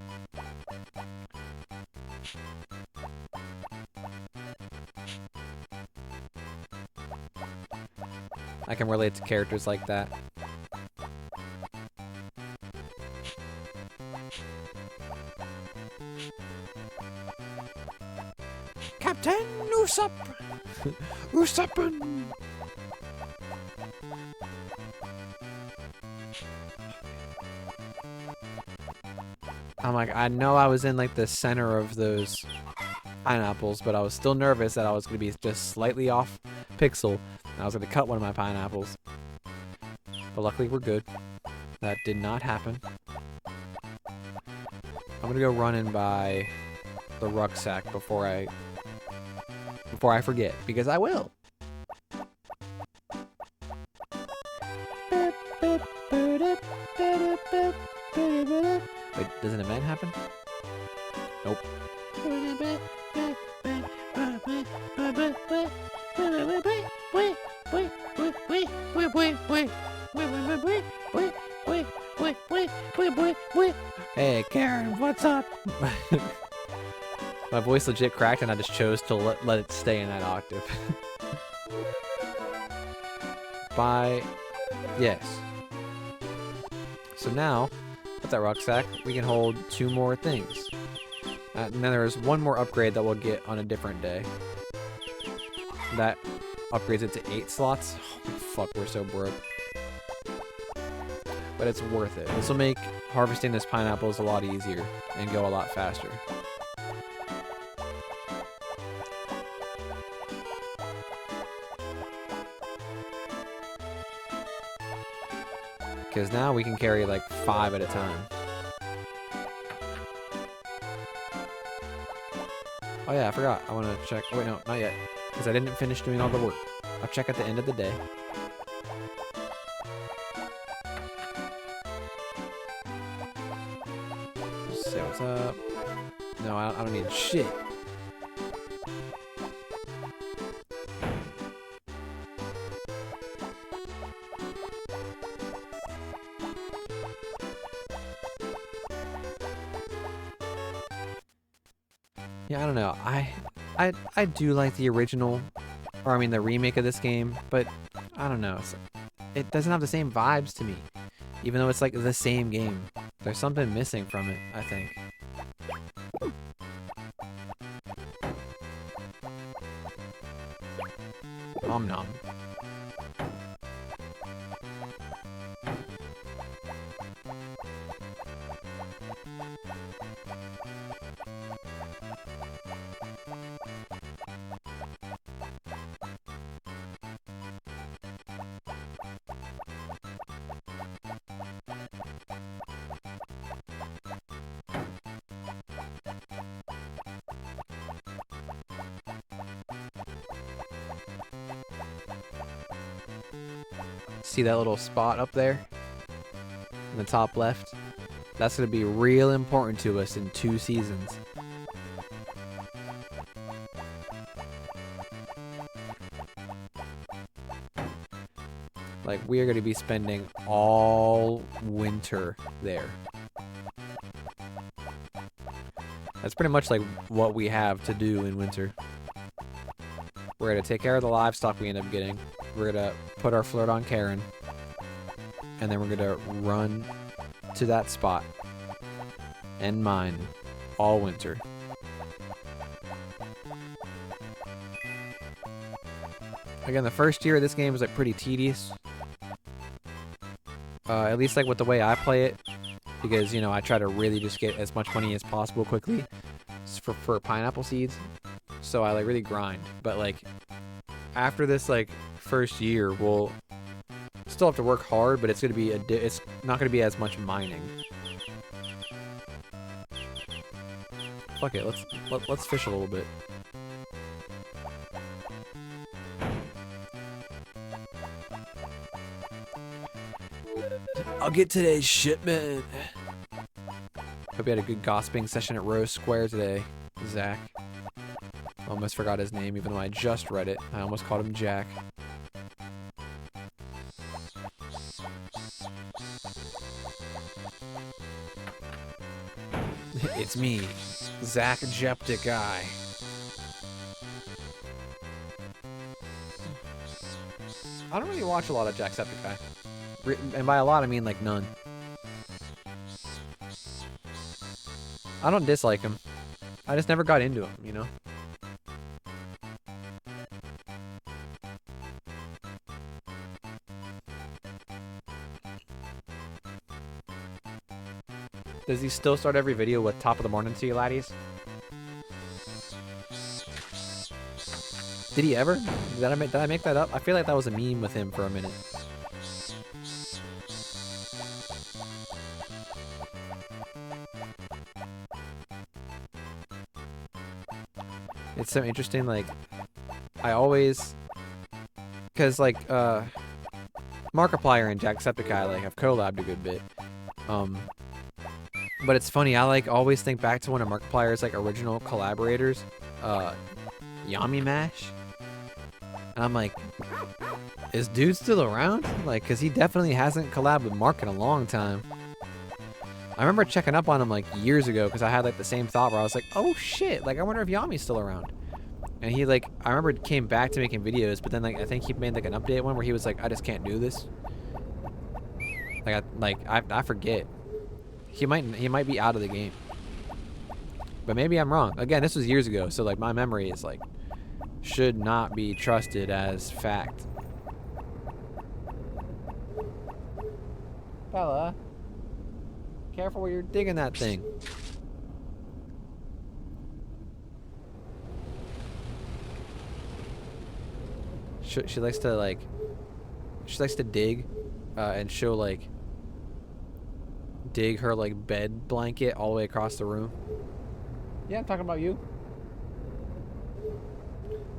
I can relate to characters like that. Captain Usopp! Usoppin! I'm like, I know I was in like the center of those pineapples, but I was still nervous that I was going to be just slightly off pixel. And I was going to cut one of my pineapples. But luckily we're good. That did not happen. I'm going to go run and buy the rucksack before I forget, because I will. Wait, does an event happen? Nope. Hey, Karen, what's up? My voice legit cracked and I just chose to let it stay in that octave. Yes. So now, with that rucksack, we can hold 2 more things. And then there's one more upgrade that we'll get on a different day. That upgrades it to 8 slots. Oh, fuck, we're so broke. But it's worth it. This will make harvesting this pineapples a lot easier and go a lot faster. Because now we can carry like 5 at a time. Oh yeah, I forgot. I want to check. Oh wait, no, not yet. Because I didn't finish doing all the work. I'll check at the end of the day. Say what's up. No, I don't need shit. Yeah, I don't know. I do like the original, or I mean the remake of this game, but I don't know. It doesn't have the same vibes to me, even though it's like the same game. There's something missing from it, I think. Nom nom. See that little spot up there in the top left? That's going to be real important to us in 2 seasons. Like, we are going to be spending all winter there. That's pretty much like what we have to do in winter. We're going to take care of the livestock we end up getting. We're going to put our flirt on Karen. And then we're going to run to that spot and mine all winter. Again, the first year of this game is like pretty tedious. At least like with the way I play it, because, you know, I try to really just get as much money as possible quickly for pineapple seeds. So I like really grind. But like after this like first year, we'll still have to work hard, but it's gonna be it's not gonna be as much mining. Fuck it, let's fish a little bit. I'll get today's shipment. Hope you had a good gossiping session at Rose Square today, Zach. Almost forgot his name, even though I just read it. I almost called him Jack. It's me, Zach Jacksepticeye. I don't really watch a lot of Jacksepticeye. And by a lot, I mean like none. I don't dislike him. I just never got into him, you know? Does he still start every video with top of the morning to you, laddies? Did he ever? Did I make that up? I feel like that was a meme with him for a minute. It's so interesting, like, I always, because, like, Markiplier and Jacksepticeye, like, have collabed a good bit, but it's funny, I, like, always think back to one of Markiplier's, like, original collaborators, Yami Mash, and I'm like, is dude still around? Like, because he definitely hasn't collabed with Mark in a long time. I remember checking up on him like years ago because I had like the same thought where I was like, oh shit, like I wonder if Yami's still around. And he like, I remember came back to making videos, but then like I think he made like an update one where he was like, I just can't do this. I forget. He might be out of the game. But maybe I'm wrong. Again, this was years ago, so like my memory is like should not be trusted as fact. Fella. Careful where you're digging that thing. She likes to like, she likes to dig, and she'll like dig her like bed blanket all the way across the room. Yeah, I'm talking about you.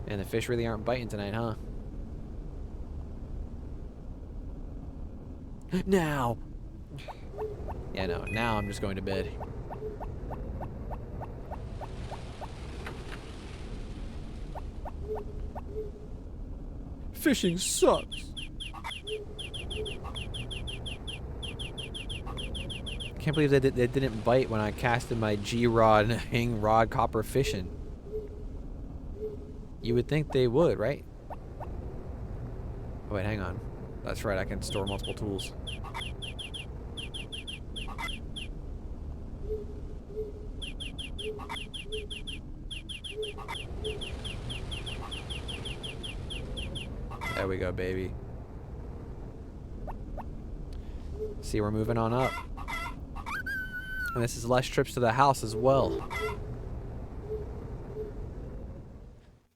And the fish really aren't biting tonight, huh? Now. Yeah, no, now I'm just going to bed. Fishing sucks. Can't believe they didn't bite when I casted my G-Rod and hang rod copper fishing. You would think they would, right? Oh, wait, hang on. That's right, I can store multiple tools. There we go, baby. See, we're moving on up. And this is less trips to the house as well.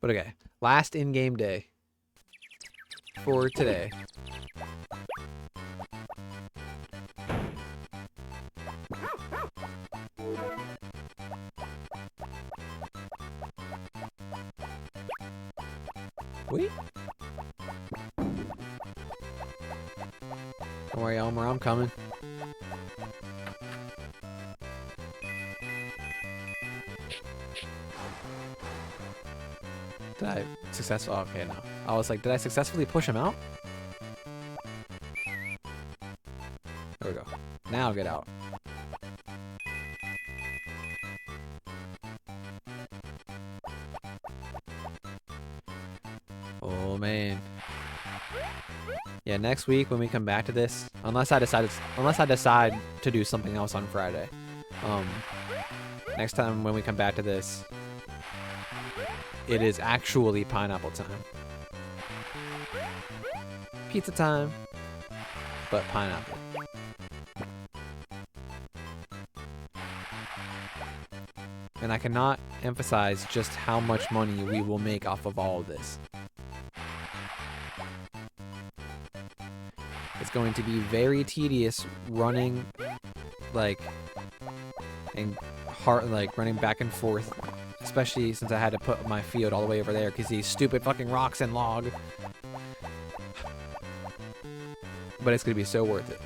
But okay, last in-game day for today. Wait. Don't worry, Elmer, I'm coming. Did I successfully? Okay, no. I was like, did I successfully push him out? There we go. Now get out. Oh man. Yeah, next week when we come back to this, unless I decide to do something else on Friday. Next time when we come back to this, it is actually pineapple time. Pizza time, but pineapple. And I cannot emphasize just how much money we will make off of all of this. It's going to be very tedious running, like, and running back and forth, especially since I had to put my field all the way over there because these stupid fucking rocks and log. But it's gonna be so worth it.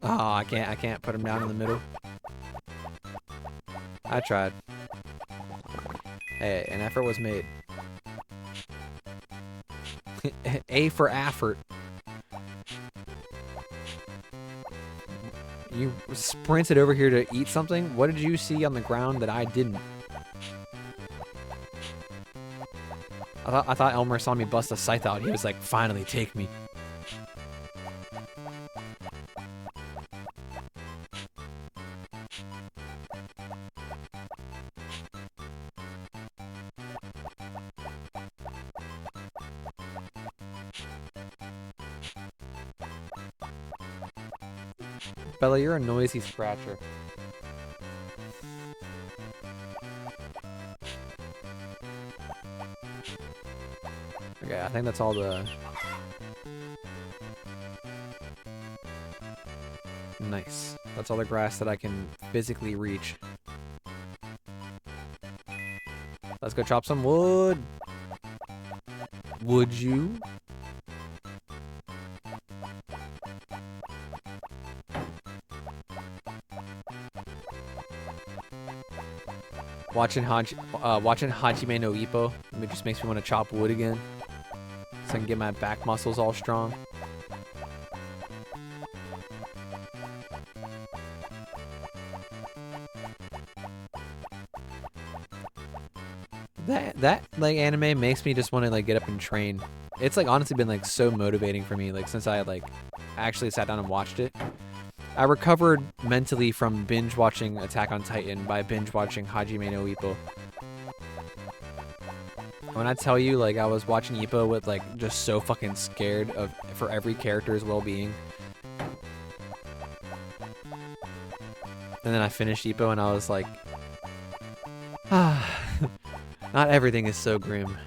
Oh, I can't put him down in the middle. I tried. Hey, an effort was made. A for effort. You sprinted over here to eat something? What did you see on the ground that I didn't? I thought Elmer saw me bust a scythe out. He was like, finally, take me. Bella, you're a noisy scratcher. Okay, I think that's all the... Nice. That's all the grass that I can physically reach. Let's go chop some wood. Would you? Watching Hajime no Ippo, it just makes me want to chop wood again, so I can get my back muscles all strong. That like anime makes me just want to like get up and train. It's like honestly been like so motivating for me, like since I like actually sat down and watched it. I recovered mentally from binge watching Attack on Titan by binge watching Hajime no Ippo. When I tell you, like, I was watching Ippo with, like, just so fucking scared for every character's well-being. And then I finished Ippo and I was like, ah, not everything is so grim.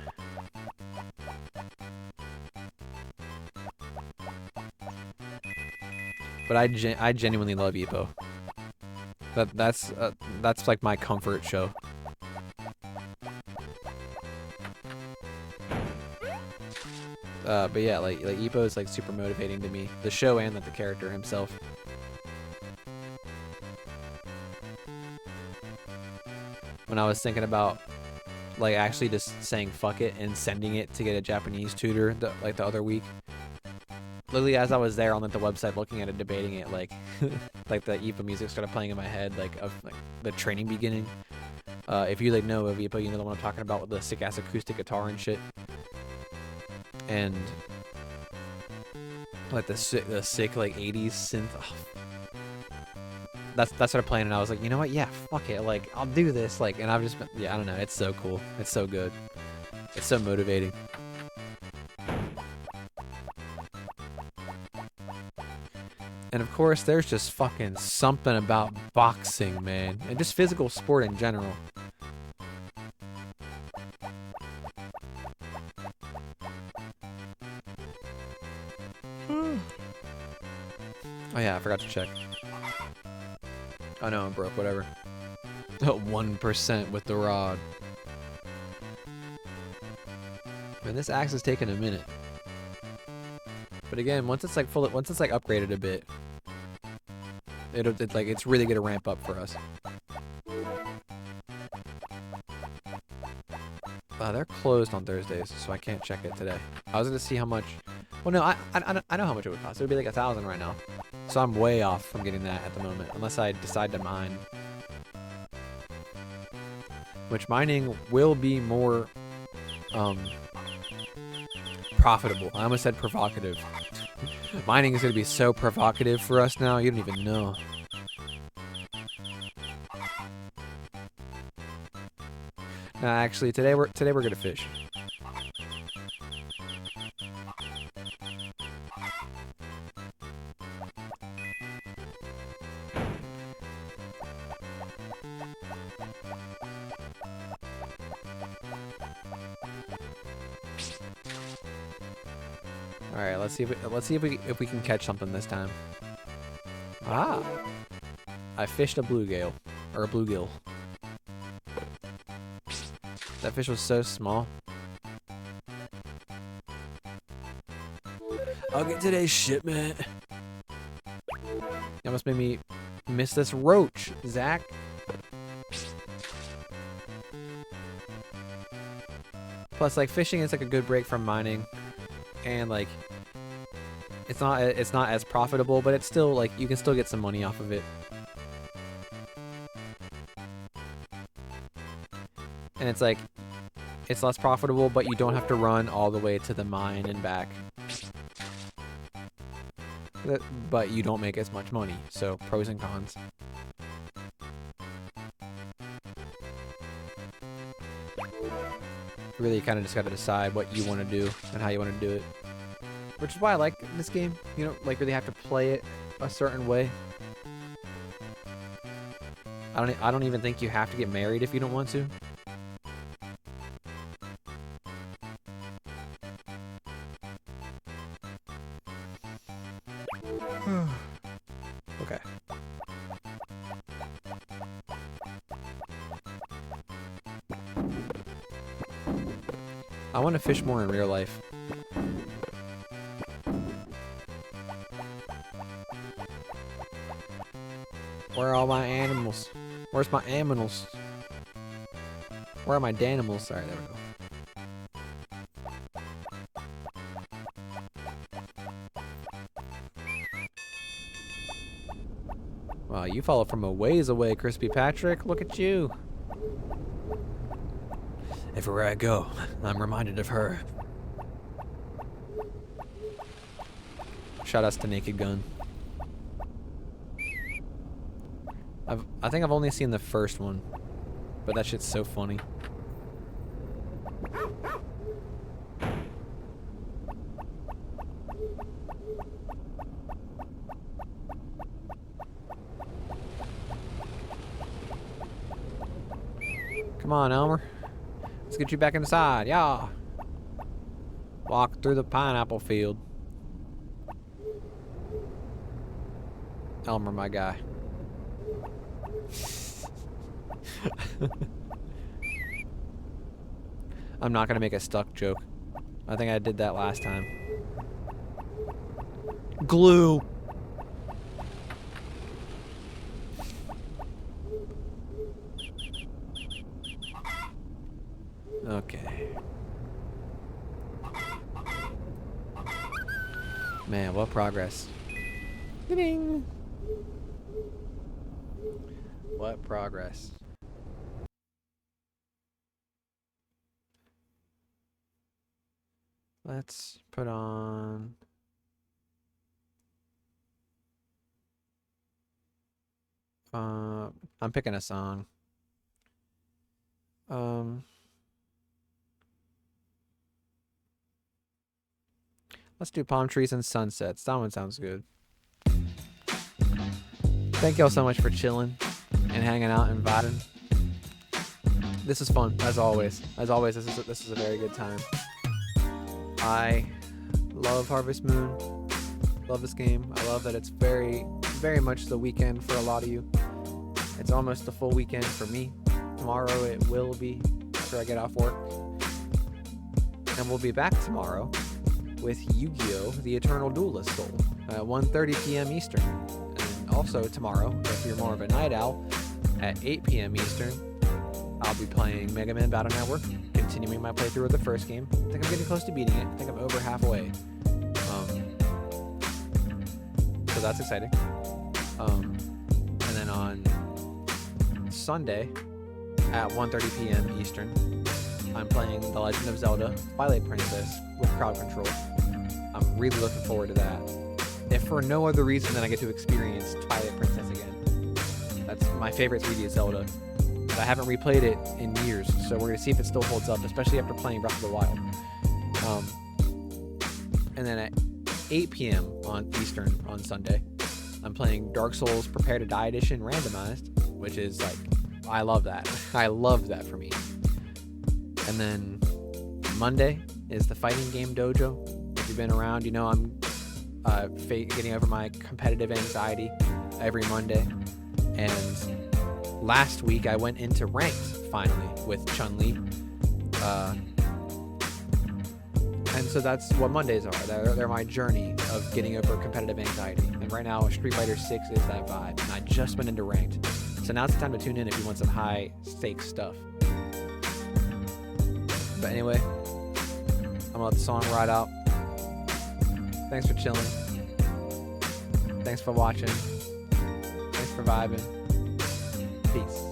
But I genuinely love Ippo. That's like my comfort show. But yeah, like Ippo is like super motivating to me, the show and like the character himself. When I was thinking about like actually just saying fuck it and sending it to get a Japanese tutor the other week. Literally as I was there on like the website looking at it, debating it, like like the Ippo music started playing in my head, like of like the training beginning. If you like know of Ippo, you know the one I'm talking about with the sick ass acoustic guitar and shit. And like the sick like 80s synth. Oh. That started playing and I was like, you know what? Yeah, fuck it. Like I'll do this. Like, and I've just been, yeah, I don't know. It's so cool. It's so good. It's so motivating. And of course, there's just fucking something about boxing, man, and just physical sport in general. Oh yeah, I forgot to check. Oh no, I'm broke, whatever. 1% with the rod. And this axe is taking a minute. But again, once it's like upgraded a bit, it's really gonna ramp up for us. They're closed on Thursdays, so I can't check it today. I was gonna see how much. Well, no, I know how much it would cost. It would be like 1,000 right now. So I'm way off from getting that at the moment, unless I decide to mine. Which mining will be more profitable. I almost said provocative. Mining is gonna be so provocative for us now, you don't even know. Actually, today we're gonna fish. All right, let's see if we can catch something this time. Ah, I fished a bluegill or a bluegill. That fish was so small. I'll get today's shipment. You almost made me miss this roach, Zach. Plus, like, fishing is like a good break from mining, and like, it's not as profitable, but it's still like you can still get some money off of it. And it's like, it's less profitable, but you don't have to run all the way to the mine and back. But you don't make as much money, so pros and cons. Really, you kind of just got to decide what you want to do and how you want to do it. Which is why I like this game. You don't like really have to play it a certain way. I don't even think you have to get married if you don't want to. Okay. I want to fish more in real life. Where are all my animals? Where's my aminals? Where are my danimals? Sorry, there we go. Wow, you follow from a ways away, Crispy Patrick. Look at you. Everywhere I go, I'm reminded of her. Shout outs to Naked Gun. I think I've only seen the first one, but that shit's so funny. Come on, Elmer. Let's get you back inside. Yeah. Walk through the pineapple field. Elmer, my guy. I'm not gonna make a stuck joke. I think I did that last time. Glue. Okay. Man, what progress. Ding. What progress. Let's put on I'm picking a song. Let's do Palm Trees and Sunsets. That one sounds good. Thank y'all so much for chilling and hanging out and vibing. This is fun, as always. As always, this is a very good time. I love Harvest Moon. Love this game. I love that it's very, very much the weekend for a lot of you. It's almost the full weekend for me. Tomorrow it will be after I get off work. And we'll be back tomorrow with Yu-Gi-Oh! The Eternal Duelist Soul at 1:30 p.m. Eastern. And also tomorrow, if you're more of a night owl, at 8 p.m. Eastern, I'll be playing Mega Man Battle Network, continuing my playthrough of the first game. I think I'm getting close to beating it. I think I'm over halfway. So that's exciting. And then on Sunday at 1:30 p.m. Eastern, I'm playing The Legend of Zelda Twilight Princess with crowd control. I'm really looking forward to that. If for no other reason than I get to experience Twilight Princess again. That's my favorite 3D Zelda. But I haven't replayed it in years, so we're going to see if it still holds up, especially after playing Breath of the Wild. And then at 8 p.m. on Eastern on Sunday, I'm playing Dark Souls Prepare to Die Edition Randomized, which is like, I love that. I love that for me. And then Monday is the Fighting Game Dojo. If you've been around, you know I'm getting over my competitive anxiety every Monday. And last week I went into ranked finally with Chun-Li. And so that's what Mondays are. They're my journey of getting over competitive anxiety. And right now, Street Fighter 6 is that vibe. And I just went into ranked. So now it's time to tune in if you want some high stakes stuff. But anyway, I'm gonna let the song ride out. Thanks for chilling. Thanks for watching. Thanks for vibing. Peace.